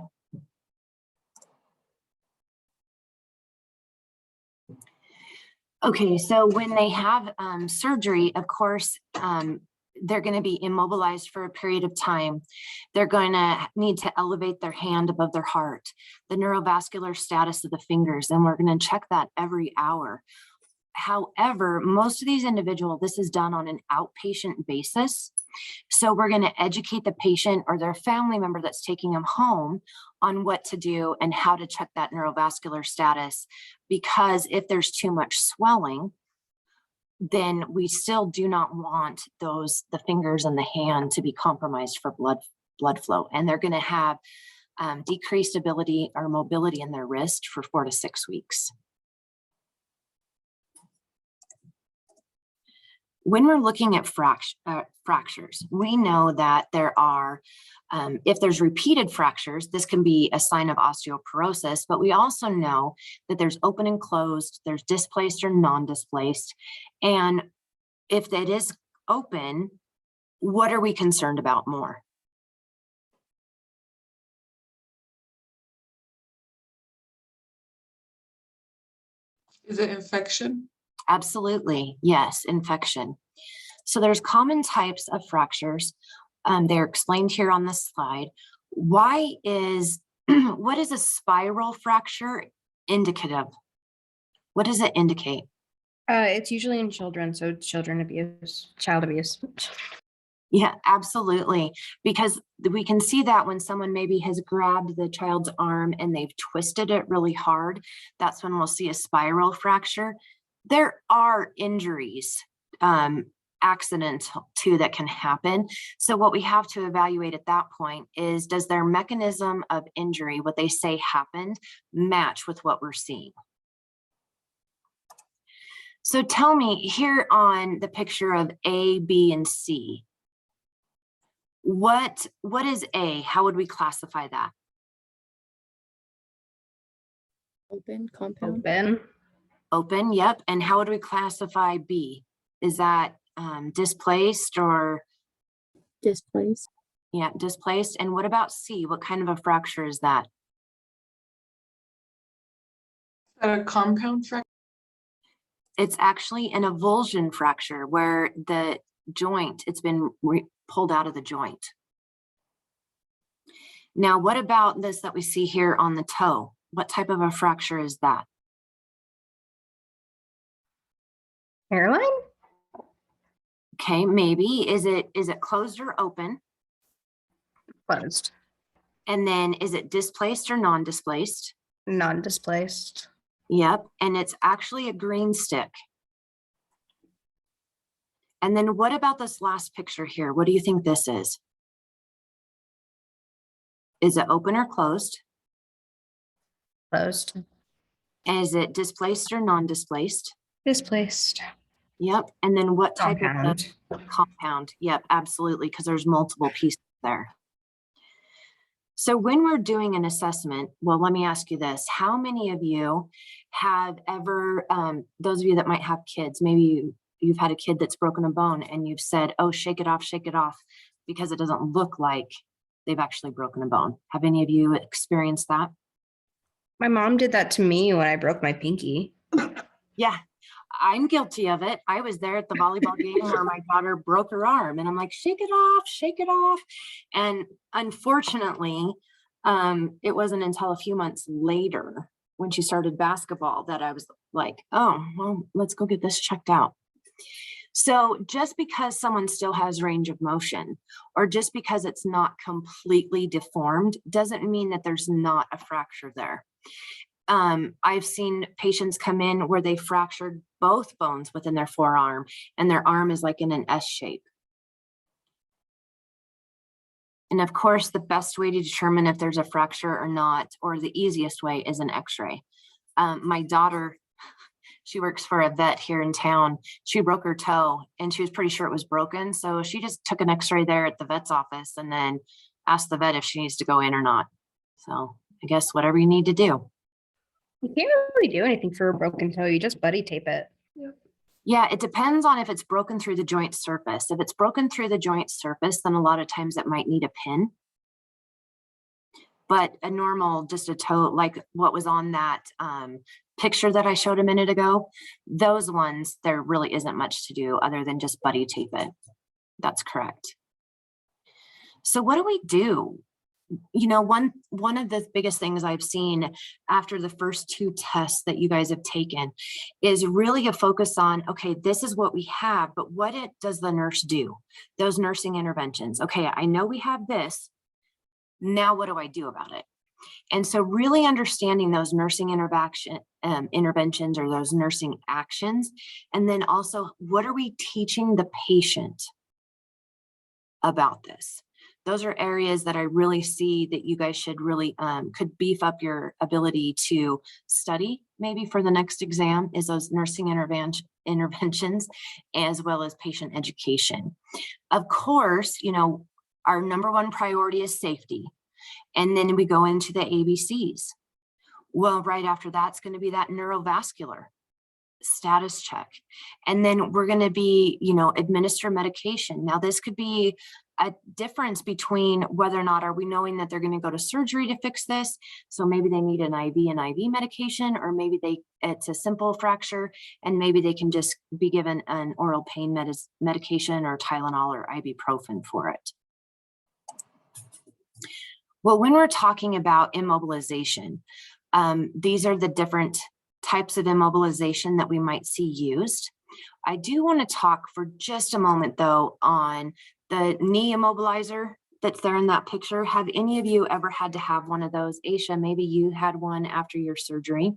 Okay, so when they have surgery, of course, they're going to be immobilized for a period of time. They're going to need to elevate their hand above their heart, the neurovascular status of the fingers, and we're going to check that every hour. However, most of these individuals, this is done on an outpatient basis. So we're going to educate the patient or their family member that's taking them home on what to do and how to check that neurovascular status, because if there's too much swelling, then we still do not want the fingers and the hand to be compromised for blood flow. And they're going to have decreased ability or mobility in their wrist for 4 to 6 weeks. When we're looking at fractures, we know that there are, if there's repeated fractures, this can be a sign of osteoporosis, but we also know that there's open and closed, there's displaced or non-displaced. And if that is open, what are we concerned about more? Is it infection? Absolutely, yes, infection. So there's common types of fractures. They're explained here on this slide. What is a spiral fracture indicative? What does it indicate? It's usually in children, so child abuse. Yeah, absolutely. Because we can see that when someone maybe has grabbed the child's arm and they've twisted it really hard, that's when we'll see a spiral fracture. There are injuries, accidental too, that can happen. So what we have to evaluate at that point is, does their mechanism of injury, what they say happened, match with what we're seeing? So tell me here on the picture of A, B, and C, what is A? How would we classify that? Open, compound. Open, yep. And how would we classify B? Is that displaced or? Displaced. Yeah, displaced. And what about C? What kind of a fracture is that? Is that a compound fracture? It's actually an avulsion fracture where the joint, it's been pulled out of the joint. Now, what about this that we see here on the toe? What type of a fracture is that? Hairline? Okay, maybe. Is it closed or open? Closed. And then is it displaced or non-displaced? Non-displaced. Yep, and it's actually a green stick. And then what about this last picture here? What do you think this is? Is it open or closed? Closed. Is it displaced or non-displaced? Displaced. Yep. And then what type Compound. of compound? Yep, absolutely, because there's multiple pieces there. So when we're doing an assessment, well, let me ask you this. How many of you have ever, those of you that might have kids, maybe you've had a kid that's broken a bone and you've said, oh, shake it off, because it doesn't look like they've actually broken a bone. Have any of you experienced that? My mom did that to me when I broke my pinky. Yeah, I'm guilty of it. I was there at the volleyball game where my daughter broke her arm and I'm like, shake it off, shake it off. And unfortunately, it wasn't until a few months later when she started basketball that I was like, oh, well, let's go get this checked out. So just because someone still has range of motion, or just because it's not completely deformed, doesn't mean that there's not a fracture there. I've seen patients come in where they fractured both bones within their forearm and their arm is like in an S shape. And of course, the best way to determine if there's a fracture or not, or the easiest way, is an x-ray. My daughter, she works for a vet here in town. She broke her toe and she was pretty sure it was broken. So she just took an x-ray there at the vet's office and then asked the vet if she needs to go in or not. So I guess whatever you need to do. You can't really do anything for a broken toe. You just buddy tape it. Yeah, it depends on if it's broken through the joint surface. If it's broken through the joint surface, then a lot of times it might need a pin. But a normal, just a toe, like what was on that picture that I showed a minute ago, those ones, there really isn't much to do other than just buddy tape it. That's correct. So what do we do? You know, one of the biggest things I've seen after the first 2 tests that you guys have taken is really a focus on, okay, this is what we have, but what does the nurse do? Those nursing interventions. Okay, I know we have this. Now what do I do about it? And so really understanding those nursing interventions or those nursing actions. And then also, what are we teaching the patient about this? Those are areas that I really see that you guys should really could beef up your ability to study maybe for the next exam, is those nursing interventions as well as patient education. Of course, you know, our number 1 priority is safety. And then we go into the ABCs. Well, right after that's going to be that neurovascular status check. And then we're going to be, you know, administer medication. Now, this could be a difference between whether or not are we knowing that they're going to go to surgery to fix this. So maybe they need an IV medication, or maybe it's a simple fracture and maybe they can just be given an oral pain medication or Tylenol or ibuprofen for it. Well, when we're talking about immobilization, these are the different types of immobilization that we might see used. I do want to talk for just a moment though on the knee immobilizer that's there in that picture. Have any of you ever had to have one of those? Aisha, maybe you had one after your surgery.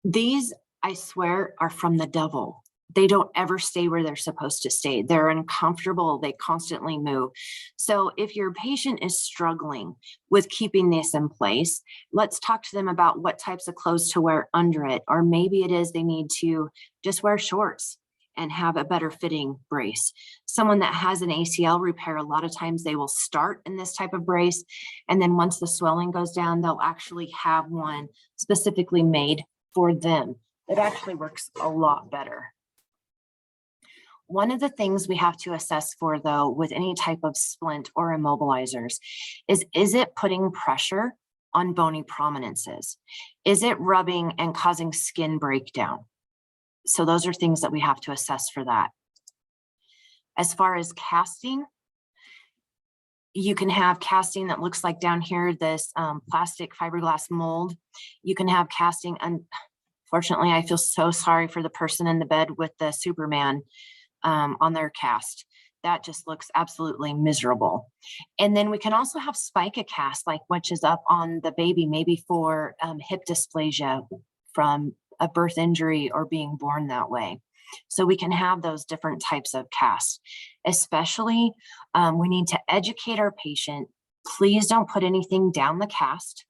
These, I swear, are from the devil. They don't ever stay where they're supposed to stay. They're uncomfortable. They constantly move. So if your patient is struggling with keeping this in place, let's talk to them about what types of clothes to wear under it. Or maybe it is they need to just wear shorts and have a better fitting brace. Someone that has an ACL repair, a lot of times they will start in this type of brace. And then once the swelling goes down, they'll actually have one specifically made for them. It actually works a lot better. One of the things we have to assess for, though, with any type of splint or immobilizers is it putting pressure on bony prominences? Is it rubbing and causing skin breakdown? So those are things that we have to assess for that. As far as casting, you can have casting that looks like down here, this plastic fiberglass mold. You can have casting, unfortunately, I feel so sorry for the person in the bed with the Superman on their cast. That just looks absolutely miserable. And then we can also have spica cast, like which is up on the baby, maybe for hip dysplasia from a birth injury or being born that way. So we can have those different types of casts. Especially, we need to educate our patient. Please don't put anything down the cast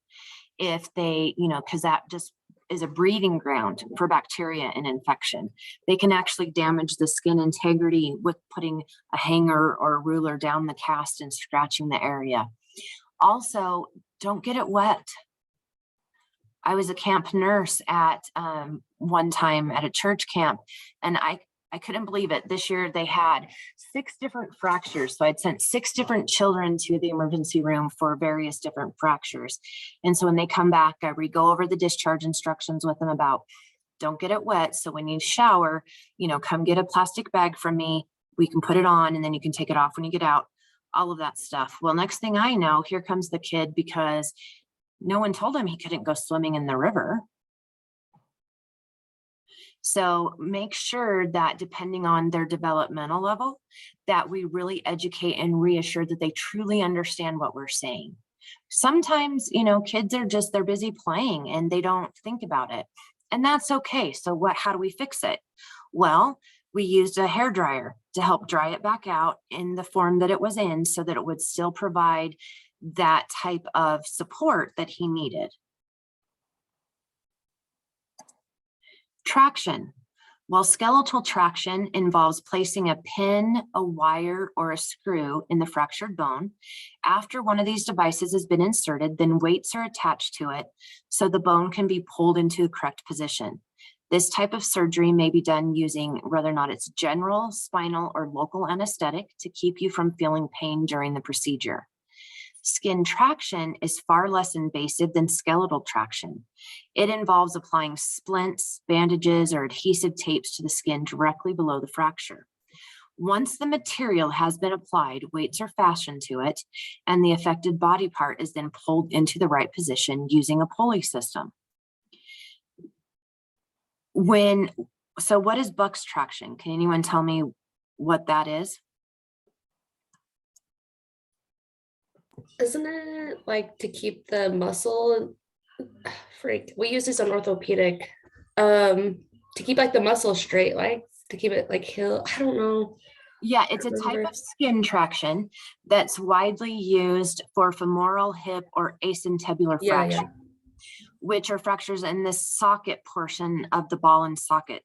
if they, because that just is a breeding ground for bacteria and infection. They can actually damage the skin integrity with putting a hanger or a ruler down the cast and scratching the area. Also, don't get it wet. I was a camp nurse at one time at a church camp, and I couldn't believe it. This year they had 6 different fractures. So I'd sent 6 different children to the emergency room for various different fractures. And so when they come back, I go over the discharge instructions with them about don't get it wet. So when you shower, come get a plastic bag from me. We can put it on and then you can take it off when you get out, all of that stuff. Well, next thing I know, here comes the kid because no one told him he couldn't go swimming in the river. So make sure that depending on their developmental level, that we really educate and reassure that they truly understand what we're saying. Sometimes, kids are they're busy playing and they don't think about it. And that's okay. So how do we fix it? Well, we used a hair dryer to help dry it back out in the form that it was in so that it would still provide that type of support that he needed. Traction. Well, skeletal traction involves placing a pin, a wire, or a screw in the fractured bone. After one of these devices has been inserted, then weights are attached to it so the bone can be pulled into the correct position. This type of surgery may be done using whether or not it's general, spinal, or local anesthetic to keep you from feeling pain during the procedure. Skin traction is far less invasive than skeletal traction. It involves applying splints, bandages, or adhesive tapes to the skin directly below the fracture. Once the material has been applied, weights are fastened to it, and the affected body part is then pulled into the right position using a pulley system. So what is Buck's traction? Can anyone tell me what that is? Isn't it like to keep the muscle? We use this on orthopedic to keep like the muscle straight, like to keep it like heal. I don't know. Yeah, it's a type of skin traction that's widely used for femoral, hip, or acetabular fracture, which are fractures in the socket portion of the ball and socket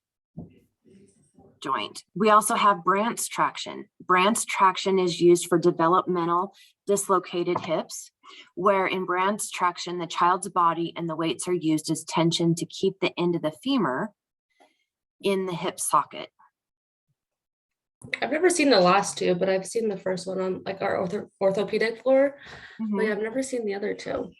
joint. We also have Brandt's traction. Brandt's traction is used for developmental dislocated hips, where in Brandt's traction, the child's body and the weights are used as tension to keep the end of the femur in the hip socket. I've never seen the last 2, but I've seen the first one on like our orthopedic floor. But I've never seen the other 2.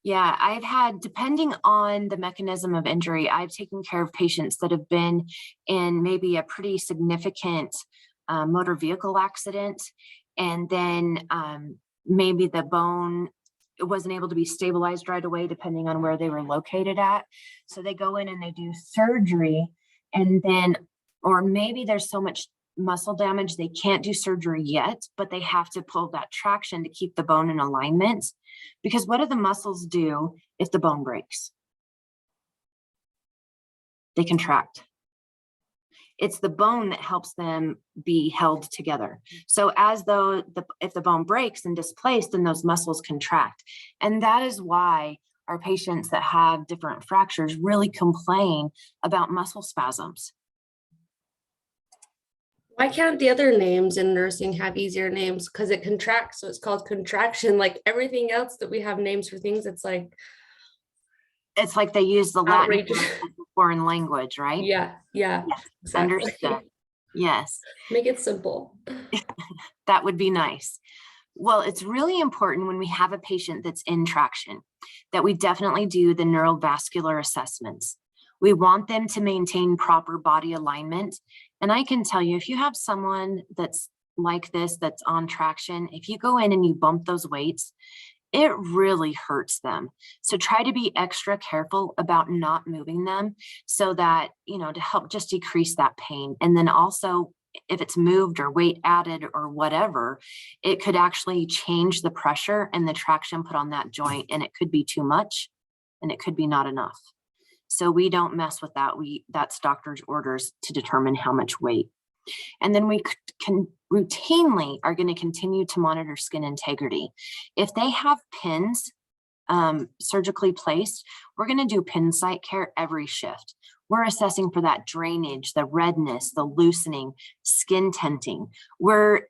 Yeah, I've had, depending on the mechanism of injury, I've taken care of patients that have been in maybe a pretty significant motor vehicle accident, and then maybe the bone wasn't able to be stabilized right away, depending on where they were located at. So they go in and they do surgery, and then, or maybe there's so much muscle damage they can't do surgery yet, but they have to pull that traction to keep the bone in alignment. Because what do the muscles do if the bone breaks? They contract. It's the bone that helps them be held together. So as though if the bone breaks and displaced, then those muscles contract. And that is why our patients that have different fractures really complain about muscle spasms. Why can't the other names in nursing have easier names? Because it contracts, so it's called contraction. Like everything else that we have names for things, it's like they use the Latin foreign language, right? Yeah, yes, exactly. Understood. Yes. Make it simple. That would be nice. Well, it's really important when we have a patient that's in traction that we definitely do the neurovascular assessments. We want them to maintain proper body alignment. And I can tell you, if you have someone that's like this, that's on traction, if you go in and you bump those weights, it really hurts them. So try to be extra careful about not moving them so that, to help just decrease that pain. And then also, if it's moved or weight added or whatever, it could actually change the pressure and the traction put on that joint, and it could be too much and it could be not enough. So we don't mess with that. That's doctor's orders to determine how much weight. And then we can routinely are going to continue to monitor skin integrity. If they have pins surgically placed, we're going to do pin site care every shift. We're assessing for that drainage, the redness, the loosening, skin tenting. We're,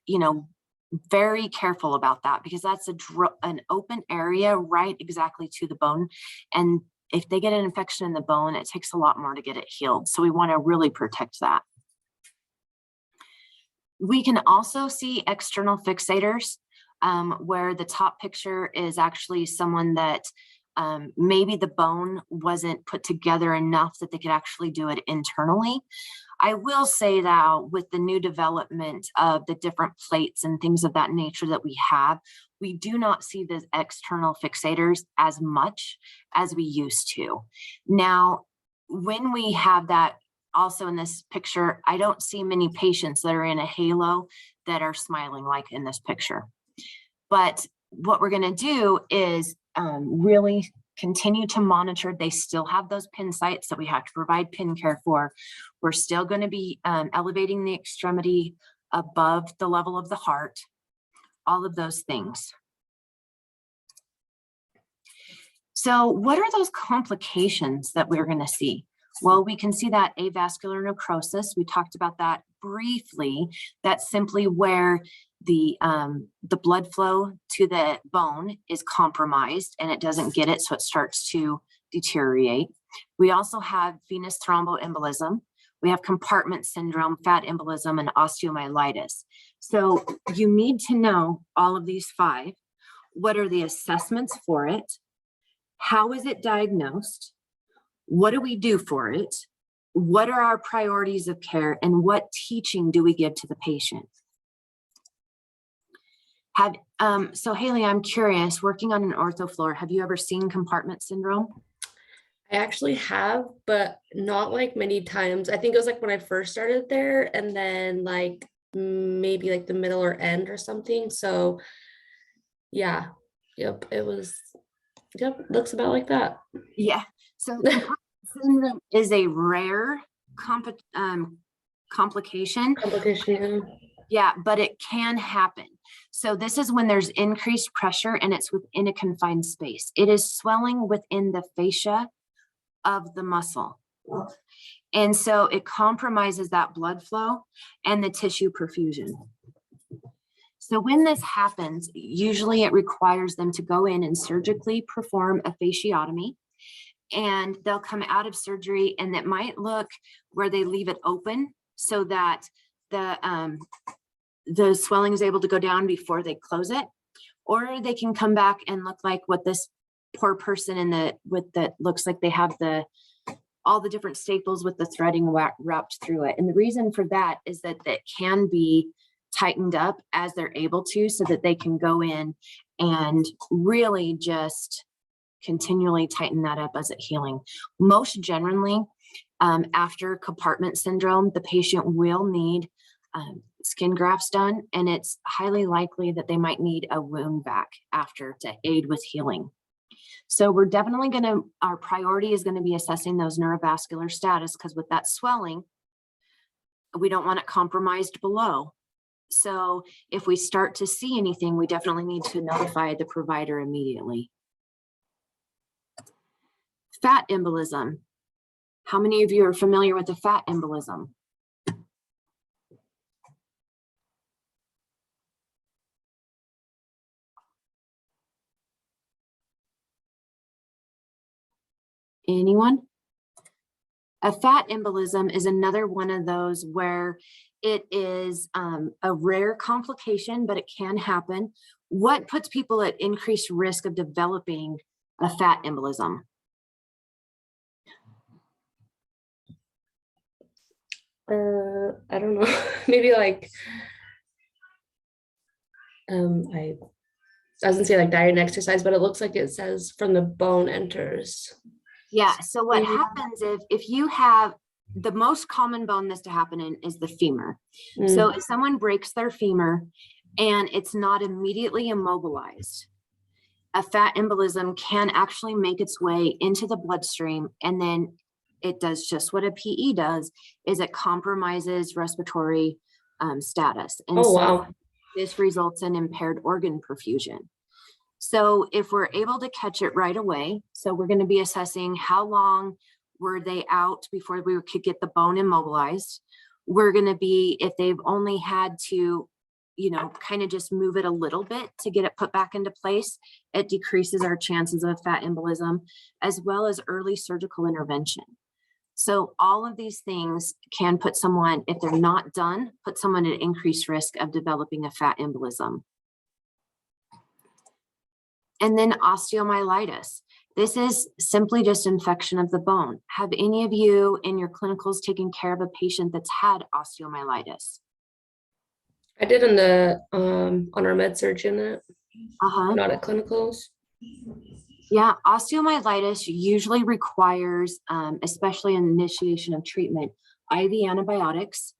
very careful about that because that's an open area right exactly to the bone. And if they get an infection in the bone, it takes a lot more to get it healed. So we want to really protect that. We can also see external fixators where the top picture is actually someone that maybe the bone wasn't put together enough that they could actually do it internally. I will say that with the new development of the different plates and things of that nature that we have, we do not see the external fixators as much as we used to. Now, when we have that also in this picture, I don't see many patients that are in a halo that are smiling like in this picture. But what we're going to do is really continue to monitor. They still have those pin sites that we have to provide pin care for. We're still going to be elevating the extremity above the level of the heart, all of those things. So what are those complications that we're going to see? Well, we can see that avascular necrosis. We talked about that briefly. That's simply where the blood flow to the bone is compromised and it doesn't get it, so it starts to deteriorate. We also have venous thromboembolism. We have compartment syndrome, fat embolism, and osteomyelitis. So you need to know all of these 5. What are the assessments for it? How is it diagnosed? What do we do for it? What are our priorities of care? And what teaching do we give to the patient? So Haley, I'm curious, working on an ortho floor, have you ever seen compartment syndrome? I actually have, but not like many times. I think it was like when I first started there and then like maybe like the middle or end or something. So yeah, yep, looks about like that. Yeah, so compartment syndrome is a rare complication. Yeah, but it can happen. So this is when there's increased pressure and it's within a confined space. It is swelling within the fascia of the muscle. And so it compromises that blood flow and the tissue perfusion. So when this happens, usually it requires them to go in and surgically perform a fasciotomy, and they'll come out of surgery and it might look where they leave it open so that the swelling is able to go down before they close it, or they can come back and look like what this poor person that looks like they have all the different staples with the threading wrapped through it. And the reason for that is that it can be tightened up as they're able to, so that they can go in and really just continually tighten that up as it's healing. Most generally, after compartment syndrome, the patient will need skin grafts done, and it's highly likely that they might need a wound vac after to aid with healing. So we're definitely our priority is going to be assessing those neurovascular status, because with that swelling, we don't want it compromised below. So if we start to see anything, we definitely need to notify the provider immediately. Fat embolism. How many of you are familiar with the fat embolism? Anyone? A fat embolism is another one of those where it is a rare complication, but it can happen. What puts people at increased risk of developing a fat embolism? I don't know. Maybe like I doesn't say like diet and exercise, but it looks like it says from the bone enters. Yeah, so what happens if you have the most common bone this to happen in is the femur. So if someone breaks their femur and it's not immediately immobilized, a fat embolism can actually make its way into the bloodstream and then it does just what a PE does, is it compromises respiratory status. And Oh, so wow. this results in impaired organ perfusion. So if we're able to catch it right away, so we're going to be assessing how long were they out before we could get the bone immobilized. We're going to be, if they've only had to, you know, kind of just move it a little bit to get it put back into place, it decreases our chances of fat embolism, as well as early surgical intervention. So all of these things can put someone, if they're not done, put someone at increased risk of developing a fat embolism. And then osteomyelitis. This is simply just infection of the bone. Have any of you in your clinicals taken care of a patient that's had osteomyelitis? I did in the on our med surg unit, not at clinicals. Yeah, osteomyelitis usually requires, especially in initiation of treatment, IV antibiotics.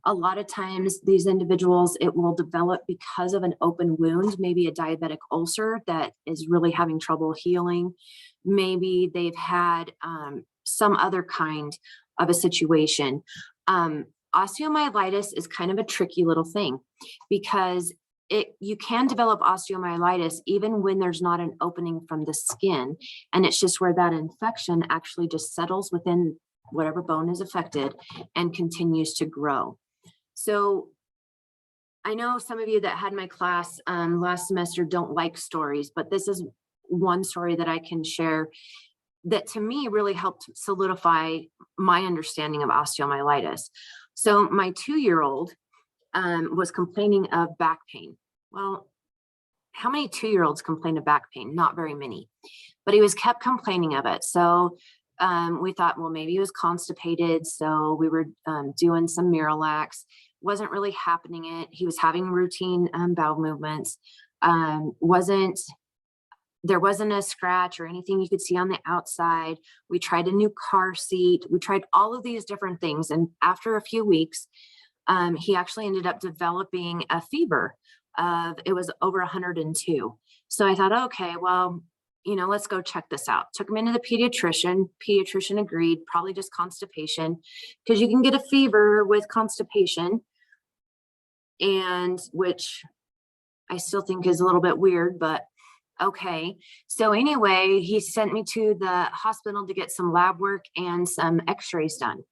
A lot of times these individuals, it will develop because of an open wound, maybe a diabetic ulcer that is really having trouble healing. Maybe they've had some other kind of a situation. Osteomyelitis is kind of a tricky little thing because you can develop osteomyelitis even when there's not an opening from the skin, and it's just where that infection actually just settles within whatever bone is affected and continues to grow. So I know some of you that had my class last semester don't like stories, but this is one story that I can share that to me really helped solidify my understanding of osteomyelitis. So my 2-year-old was complaining of back pain. Well, how many 2-year-olds complain of back pain? Not very many, but he was kept complaining of it. So we thought, well, maybe he was constipated. So we were doing some Miralax. Wasn't really happening it. He was having routine bowel movements. There wasn't a scratch or anything you could see on the outside. We tried a new car seat. We tried all of these different things. And after a few weeks, he actually ended up developing a fever of, it was over 102. So I thought, okay, well, you know, let's go check this out. Took him into the pediatrician. Pediatrician agreed, probably just constipation, because you can get a fever with constipation, and which I still think is a little bit weird, but okay. So anyway, he sent me to the hospital to get some lab work and some x-rays done.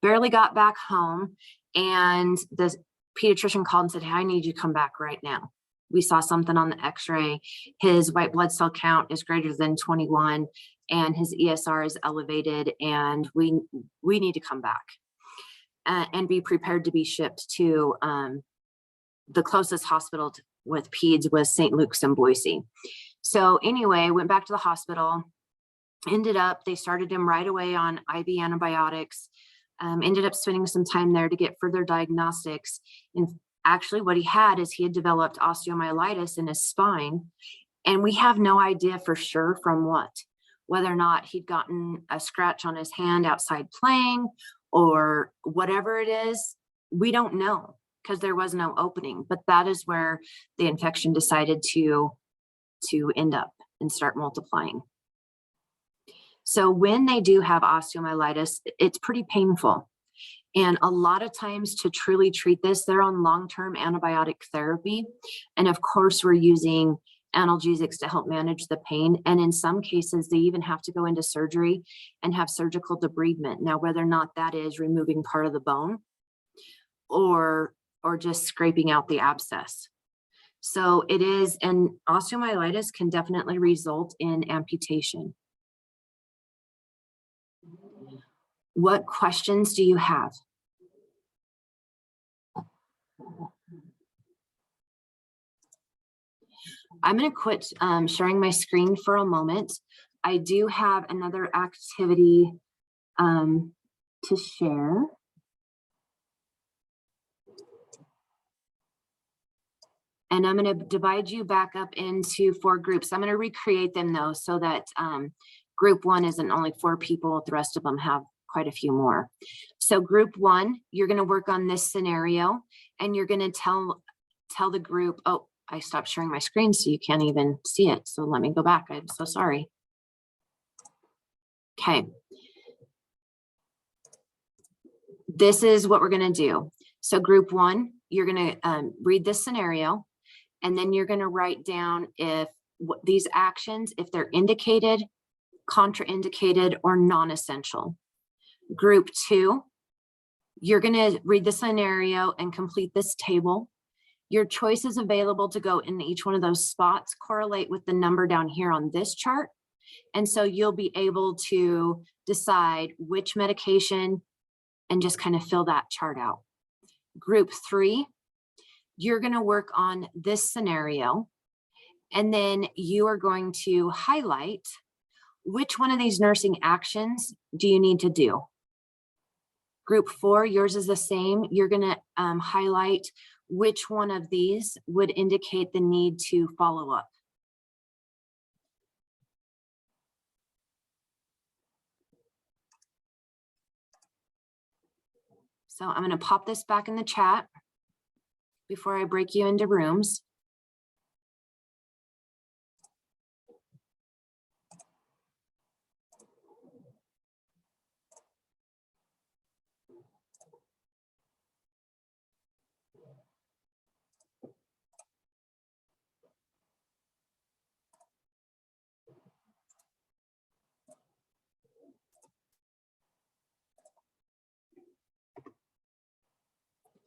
Barely got back home, and the pediatrician called and said, hey, I need you to come back right now. We saw something on the x-ray. His white blood cell count is greater than 21 and his ESR is elevated, and we need to come back and be prepared to be shipped to the closest hospital with peds was St. Luke's in Boise. So anyway, went back to the hospital, ended up, they started him right away on IV antibiotics, ended up spending some time there to get further diagnostics. And actually what he had is he had developed osteomyelitis in his spine, and we have no idea for sure from what, whether or not he'd gotten a scratch on his hand outside playing or whatever it is, we don't know because there was no opening, but that is where the infection decided to end up and start multiplying. So when they do have osteomyelitis, it's pretty painful. And a lot of times to truly treat this, they're on long-term antibiotic therapy. And of course, we're using analgesics to help manage the pain. And in some cases, they even have to go into surgery and have surgical debridement. Now, whether or not that is removing part of the bone or just scraping out the abscess. So it is, and osteomyelitis can definitely result in amputation. What questions do you have? I'm going to quit sharing my screen for a moment. I do have another activity to share. And I'm going to divide you back up into 4 groups. I'm going to recreate them though, so that group 1 isn't only 4 people, the rest of them have quite a few more. So group 1, you're going to work on this scenario, and you're going to tell the group, oh, I stopped sharing my screen so you can't even see it. So let me go back. I'm so sorry. Okay. this is what we're going to do. So group one, you're going to read this scenario, and then you're going to write down if these actions, if they're indicated, contraindicated, or non-essential. Group two, you're going to read the scenario and complete this table. Your choices available to go in each one of those spots correlate with the number down here on this chart. And so you'll be able to decide which medication and just kind of fill that chart out. Group three, you're going to work on this scenario, and then you are going to highlight which one of these nursing actions do you need to do. Group four, yours is the same. You're going to highlight which one of these would indicate the need to follow up. So I'm going to pop this back in the chat before I break you into rooms.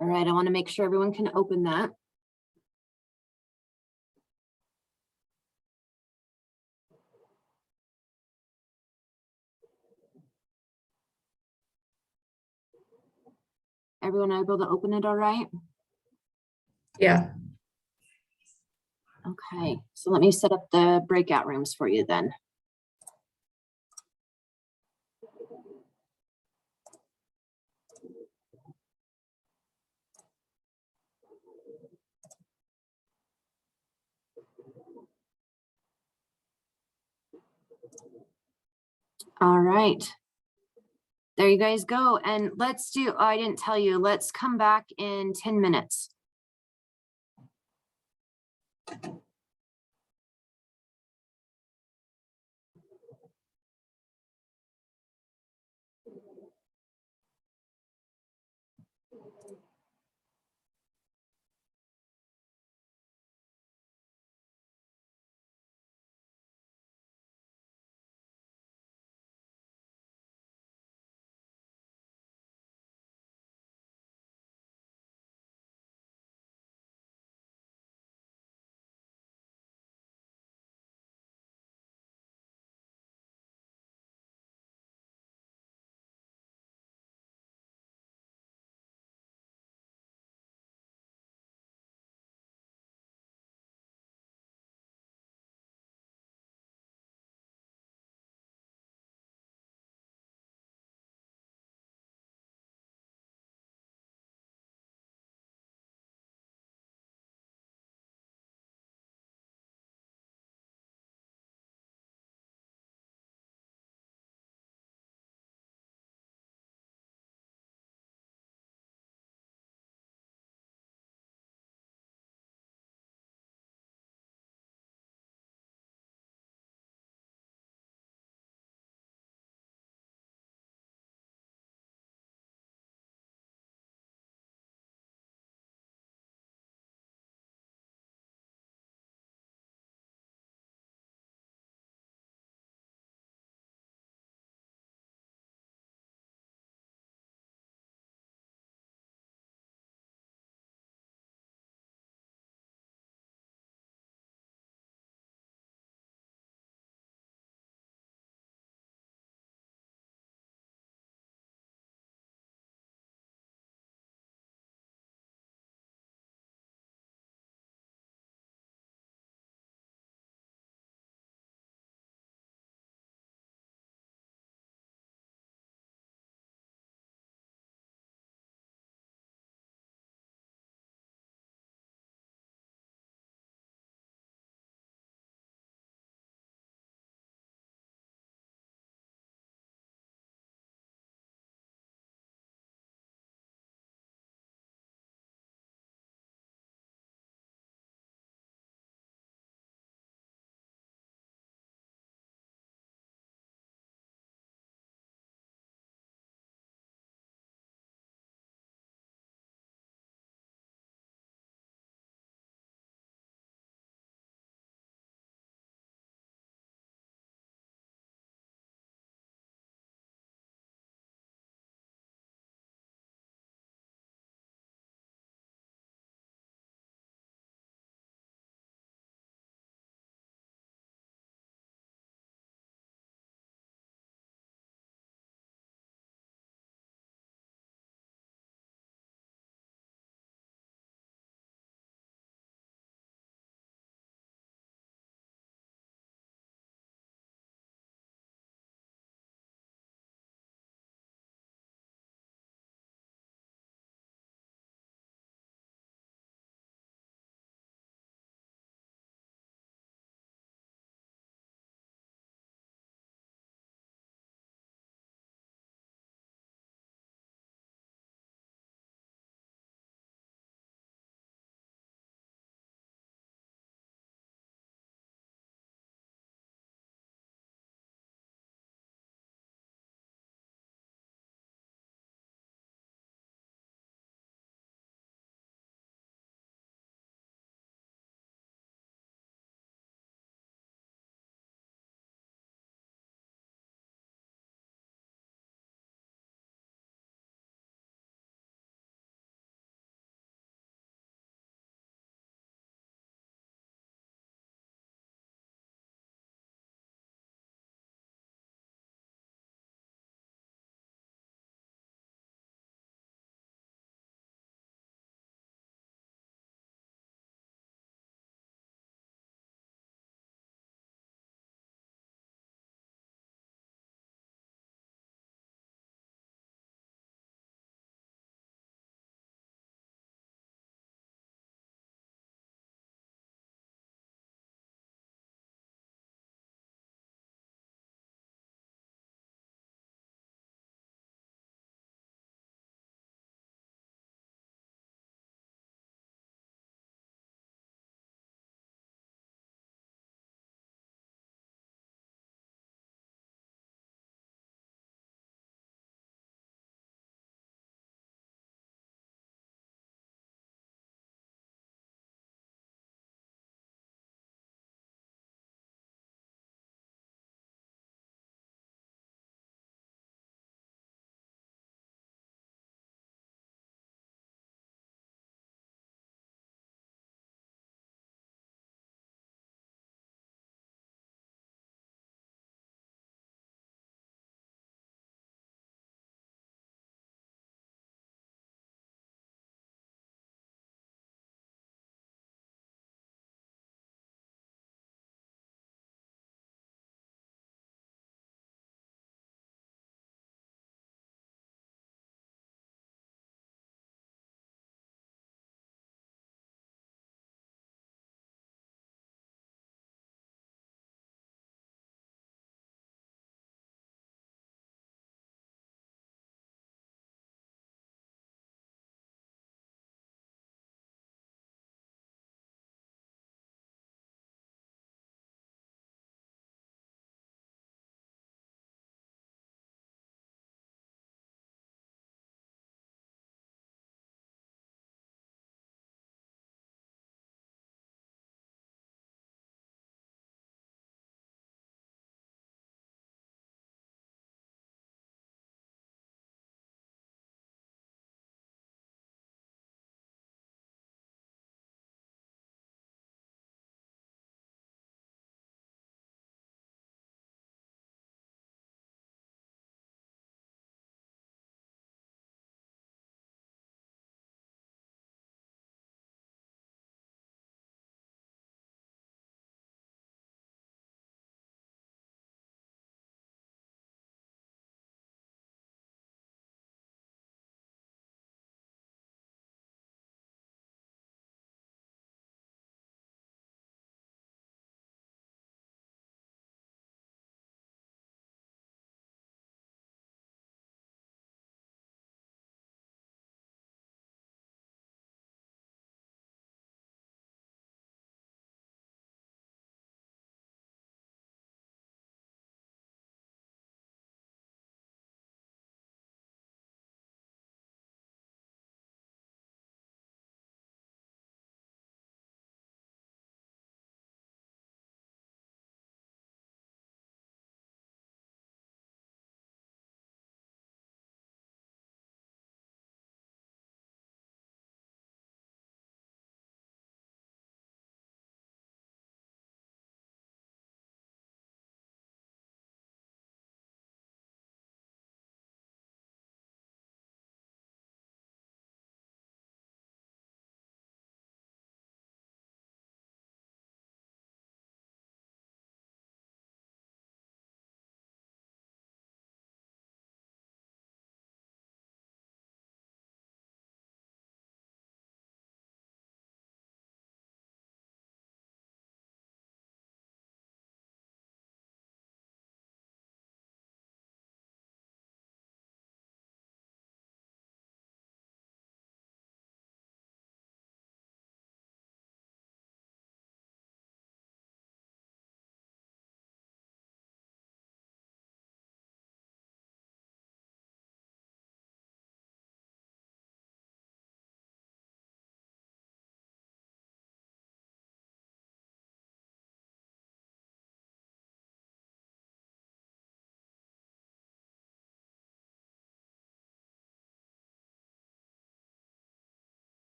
All right, I want to make sure everyone can open that. Everyone able to open it all right? Yeah. Okay, so let me set up the breakout rooms for you then. All right. There you guys go. And let's do, oh, I didn't tell you, let's come back in 10 minutes.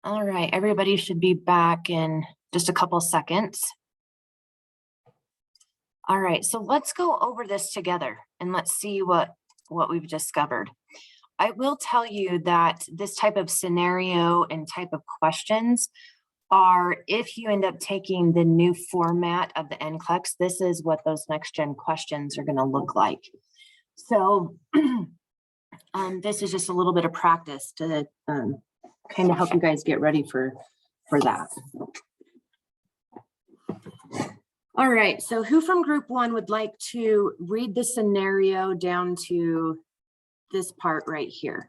All right, everybody should be back in just a couple seconds. All right, so let's go over this together and let's see what we've discovered. I will tell you that this type of scenario and type of questions are, if you end up taking the new format of the NCLEX, this is what those next gen questions are going to look like. So this is just a little bit of practice to kind of help you guys get ready for that. All right, so who from group one would like to read the scenario down to this part right here?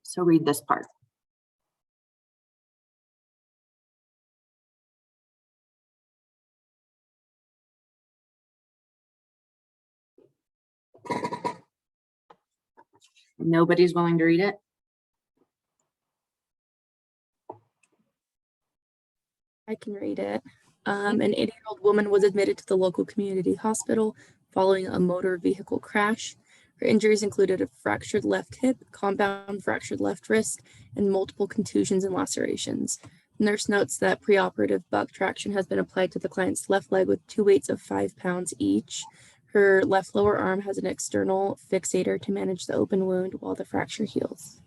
So read this part. Nobody's willing to read it? I can read it. An 80-year-old woman was admitted to the local community hospital following a motor vehicle crash. Her injuries included a fractured left hip, compound fractured left wrist, and multiple contusions and lacerations. The nurse notes that preoperative buck traction has been applied to the client's left leg with 2 weights of 5 pounds each. Her left lower arm has an external fixator to manage the open wound while the fracture heals.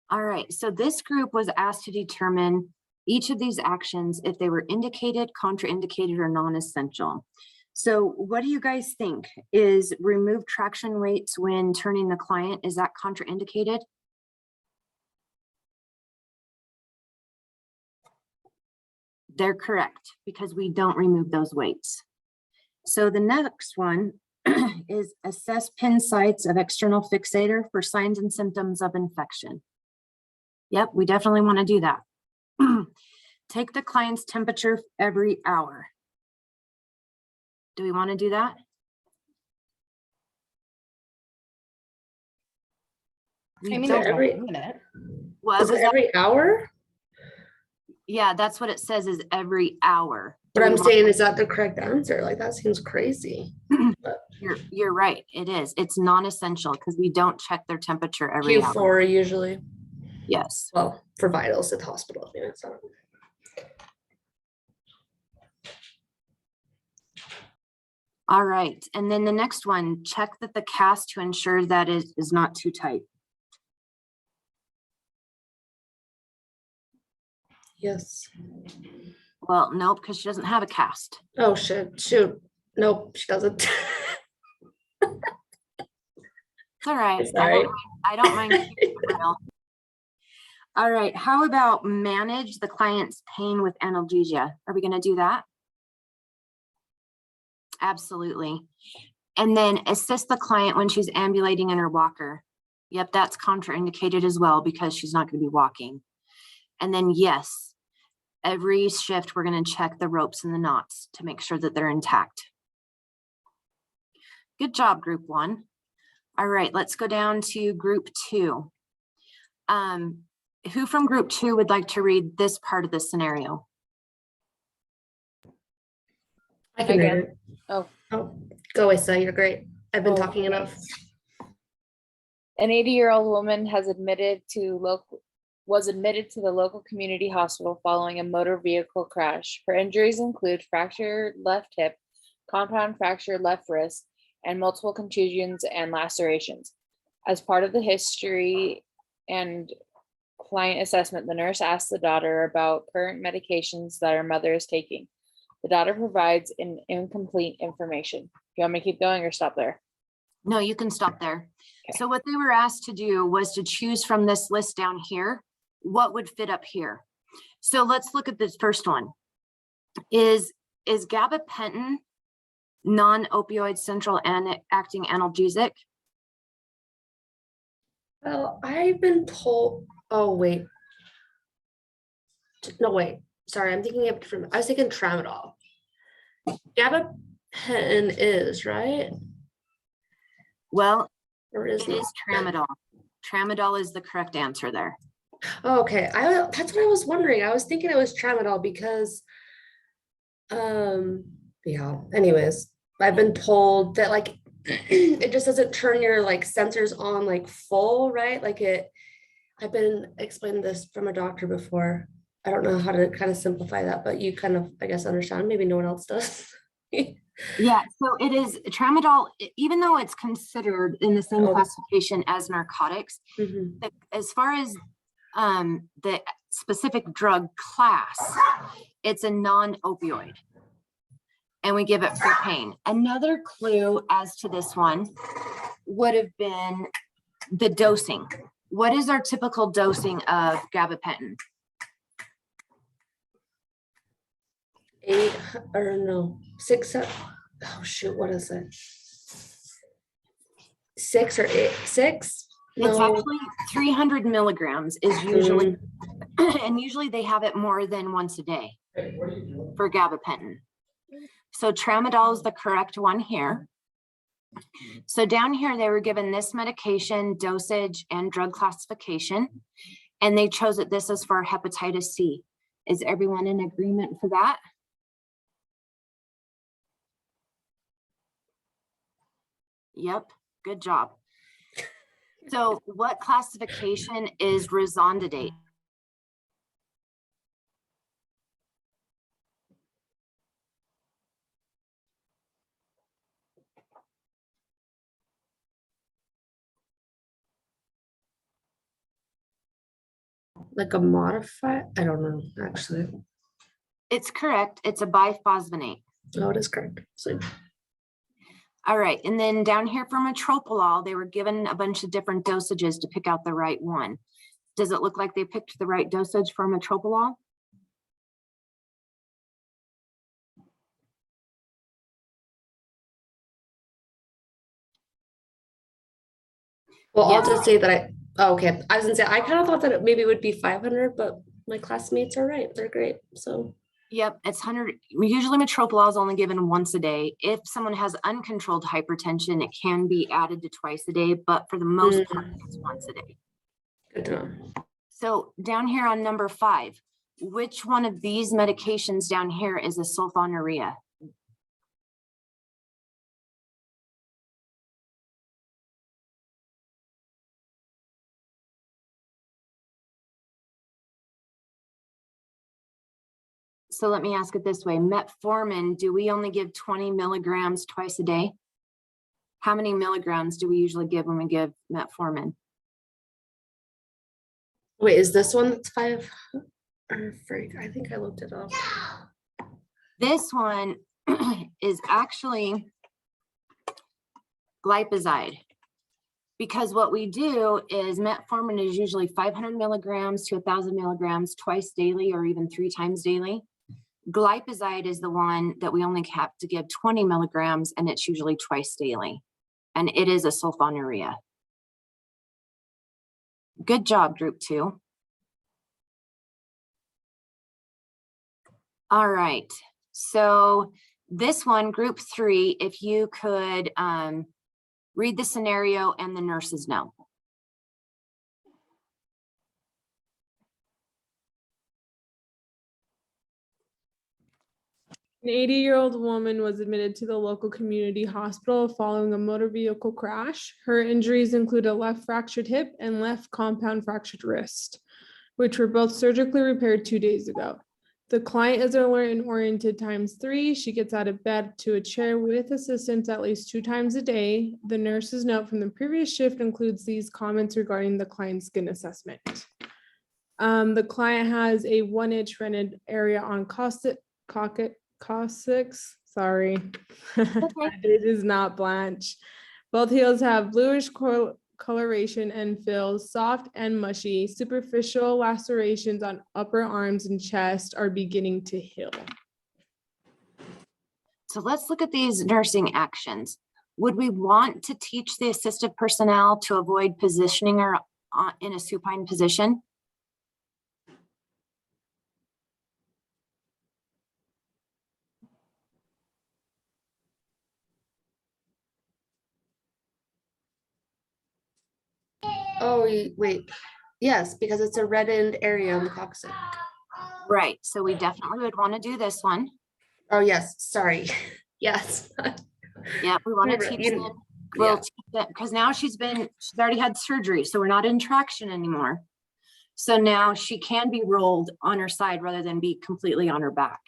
All right, so this group was asked to determine each of these actions if they were indicated, contraindicated, or non-essential. So what do you guys think? Is remove traction weights when turning the client, is that contraindicated? They're correct, because we don't remove those weights. So the next one is assess pin sites of external fixator for signs and symptoms of infection. Yep, we definitely want to do that. Take the client's temperature every hour. Do we want to do that? I mean, every What is it every hour? Yeah, that's what it says, is every hour. But I'm saying, is that the correct answer? Like, that seems crazy. You're right. It is. It's non-essential because we don't check their temperature every hour. Q4 usually. Yes. Well, for vitals at the hospital. Yeah, so. All right. And then the next one, check that the cast to ensure that it is not too tight. Yes. Well, nope, because she doesn't have a cast. Oh, shit. Shoot. Nope, she doesn't. It's all right. Sorry. I don't mind keeping it real. All right. How about manage the client's pain with analgesia? Are we going to do that? Absolutely. And then assist the client when she's ambulating in her walker. Yep, that's contraindicated as well because she's not going to be walking. And then yes, every shift we're going to check the ropes and the knots to make sure that they're intact. Good job, group one. All right, let's go down to group two. Who from group two would like to read this part of the scenario? I can read it. Oh, go, Issa, you're great. I've been talking enough. An 80-year-old woman was admitted to the local community hospital following a motor vehicle crash. Her injuries include fractured left hip, compound fractured left wrist, and multiple contusions and lacerations. As part of the history and client assessment, the nurse asked the daughter about current medications that her mother is taking. The daughter provides an incomplete information. Do you want me to keep going or stop there? No, you can stop there. Okay. So what they were asked to do was to choose from this list down here, what would fit up here. So let's look at this first one. Is gabapentin non-opioid central acting analgesic? Well, I've been told, oh, wait. No, wait. Sorry, I'm thinking of different. I was thinking tramadol. Gabapentin is, right? Well, Or is it is tramadol. Tramadol is the correct answer there. Oh, okay. That's what I was wondering. I was thinking it was tramadol because, yeah. Anyways, I've been told that like it just doesn't turn your like sensors on like full, right? Like it. I've been explained this from a doctor before. I don't know how to kind of simplify that, but you kind of, I guess, understand. Maybe no one else does. Yeah, so it is tramadol, even though it's considered in the same classification as narcotics, as far as the specific drug class, it's a non-opioid. And we give it for pain. Another clue as to this one would have been the dosing. What is our typical dosing of gabapentin? 8 or no, 6. Oh shoot, what is it? 6 or 8? 6? No. It's actually 300 milligrams is usually, and usually they have it more than once a day for gabapentin. So tramadol is the correct one here. So down here, they were given this medication, dosage, and drug classification, and they chose it. This is for hepatitis C. Is everyone in agreement for that? Yep, good job. So what classification is Rosondidate? Like a modified? I don't know, actually. It's correct. It's a biphosphonate. Oh, it is correct. So, all right, and then down here for metoprolol, they were given a bunch of different dosages to pick out the right one. Does it look like they picked the right dosage for metoprolol? well, I'll just say that okay. I was gonna say, I kind of thought that it maybe would be 500, but my classmates are right. They're great. So yep, it's 100. Usually metoprolol is only given once a day. If someone has uncontrolled hypertension, it can be added to twice a day, but for the most part, it's once a day. good to know. So down here on number 5, which one of these medications down here is a sulfonylurea? So let me ask it this way. Metformin, do we only give 20 milligrams twice a day? How many milligrams do we usually give when we give metformin? Wait, is this one that's 5? Freak, I think I looked it up. This one is actually glypizide. Because what we do is metformin is usually 500 milligrams to 1,000 milligrams twice daily or even 3 times daily. Glypizide is the one that we only have to give 20 milligrams, and it's usually twice daily. And it is a sulfonylurea. Good job, group 2. All right, so this one, group 3, if you could read the scenario and the nurse's note. An 80-year-old woman was admitted to the local community hospital following a motor vehicle crash. Her injuries include a left fractured hip and left compound fractured wrist, which were both surgically repaired 2 days ago. The client is alert and oriented ×3. She gets out of bed to a chair with assistance at least 2 times a day. The nurse's note from the previous shift includes these comments regarding the client's skin assessment. The client has a 1-inch rented area on coccyx, sorry, it is not Blanche. Both heels have bluish coloration and feel soft and mushy. Superficial lacerations on upper arms and chest are beginning to heal. So let's look at these nursing actions. Would we want to teach the assistive personnel to avoid positioning her in a supine position? Oh, wait. Yes, because it's a reddened area on the coccyx. Right, so we definitely would want to do this one. Oh, yes, sorry. Yes. Yeah, we want to teach them. We'll teach them because now she's already had surgery, so we're not in traction anymore. So now she can be rolled on her side rather than be completely on her back.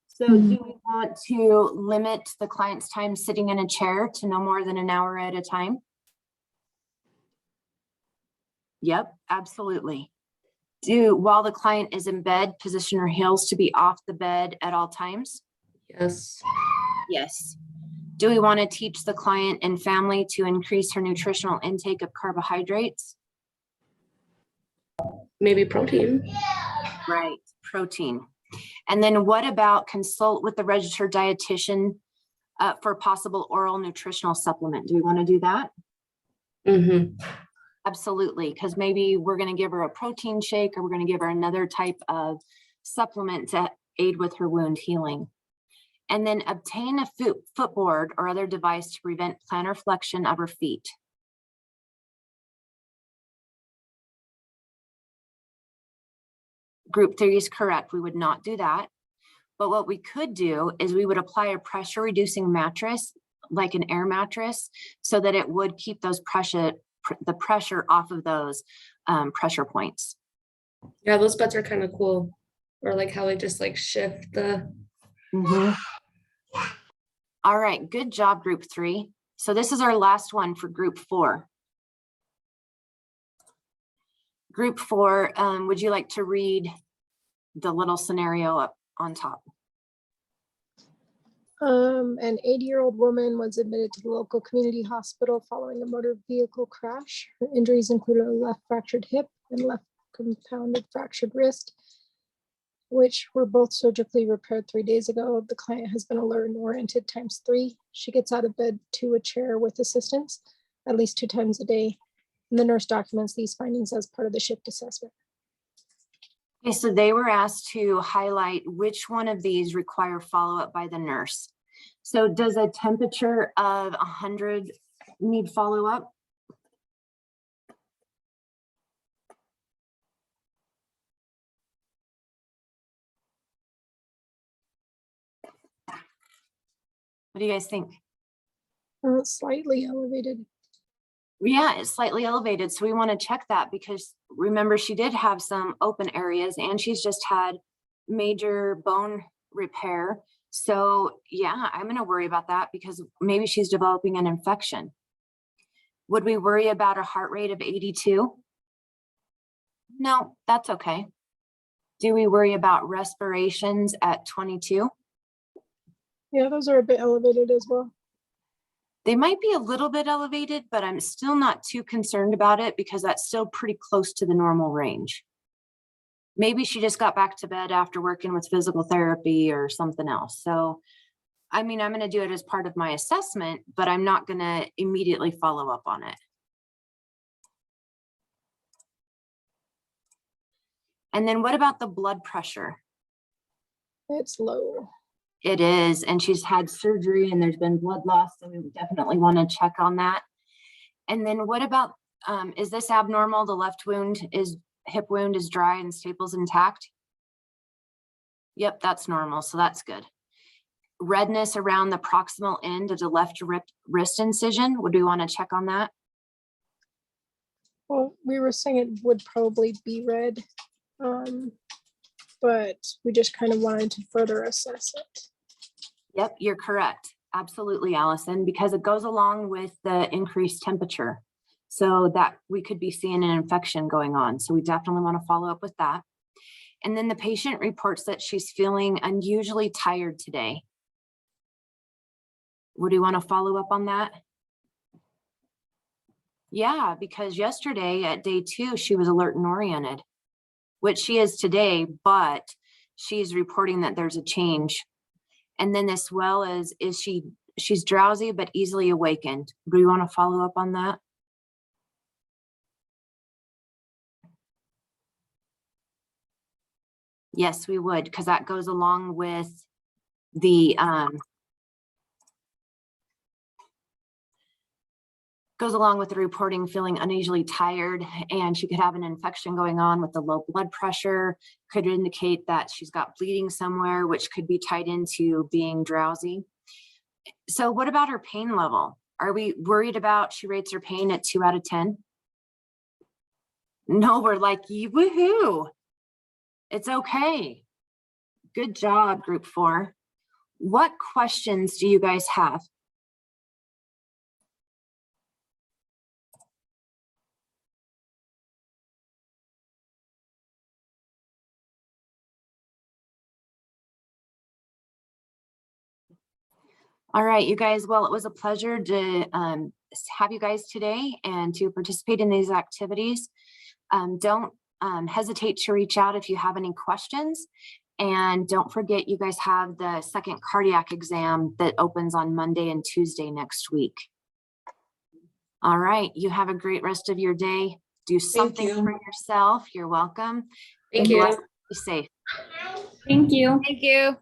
So do we want to limit the client's time sitting in a chair to no more than an hour at a time? Yep, absolutely. While the client is in bed, position her heels to be off the bed at all times? Yes. Yes. Do we want to teach the client and family to increase her nutritional intake of carbohydrates? Maybe protein. Right, protein. And then what about consult with the registered dietitian for possible oral nutritional supplement? Do we want to do that? Mm-hmm. Absolutely, because maybe we're going to give her a protein shake or we're going to give her another type of supplement to aid with her wound healing. And then obtain a footboard or other device to prevent plantar flexion of her feet. Group 3 is correct. We would not do that. But what we could do is we would apply a pressure reducing mattress, like an air mattress, so that it would keep the pressure off of those pressure points. Yeah, those beds are kind of cool. Or like how they just like shift the. All right, good job, group 3. So this is our last one for group 4. Group 4, would you like to read the little scenario up on top? An 80-year-old woman was admitted to the local community hospital following a motor vehicle crash. Her injuries included a left fractured hip and left compounded fractured wrist, which were both surgically repaired 3 days ago. The client has been alert and oriented ×3. She gets out of bed to a chair with assistance at least 2 times a day. And the nurse documents these findings as part of the shift assessment. Okay, so they were asked to highlight which one of these require follow-up by the nurse. So does a temperature of 100 need follow-up? What do you guys think? Slightly elevated. Yeah, it's slightly elevated. So we want to check that because remember, she did have some open areas and she's just had major bone repair. So yeah, I'm going to worry about that because maybe she's developing an infection. Would we worry about a heart rate of 82? No, that's okay. Do we worry about respirations at 22? Yeah, those are a bit elevated as well. They might be a little bit elevated, but I'm still not too concerned about it because that's still pretty close to the normal range. Maybe she just got back to bed after working with physical therapy or something else. So, I mean, I'm going to do it as part of my assessment, but I'm not going to immediately follow up on it. And then what about the blood pressure? It's low. It is, and she's had surgery and there's been blood loss, so we would definitely want to check on that. And then what about, is this abnormal? The left wound hip wound is dry and staples intact? Yep, that's normal, so that's good. Redness around the proximal end of the left wrist incision, would we want to check on that? Well, we were saying it would probably be red, but we just kind of wanted to further assess it. Yep, you're correct. Absolutely, Allison, because it goes along with the increased temperature. So that we could be seeing an infection going on. So we definitely want to follow up with that. And then the patient reports that she's feeling unusually tired today. Would you want to follow up on that? Yeah, because yesterday at day 2, she was alert and oriented, which she is today, but she's reporting that there's a change. And then as well as she's drowsy but easily awakened. Do you want to follow up on that? Yes, we would, because that goes along with the reporting feeling unusually tired, and she could have an infection going on with the low blood pressure, could indicate that she's got bleeding somewhere, which could be tied into being drowsy. So what about her pain level? Are we worried about she rates her pain at 2 out of 10? No, we're like, woohoo. It's okay. Good job, group 4. What questions do you guys have? All right, you guys, well, it was a pleasure to have you guys today and to participate in these activities. Don't hesitate to reach out if you have any questions. And don't forget, you guys have the second cardiac exam that opens on Monday and Tuesday next week. All right, you have a great rest of your day. Do something for yourself. You're welcome. Thank you. Be safe. Thank you. Thank you.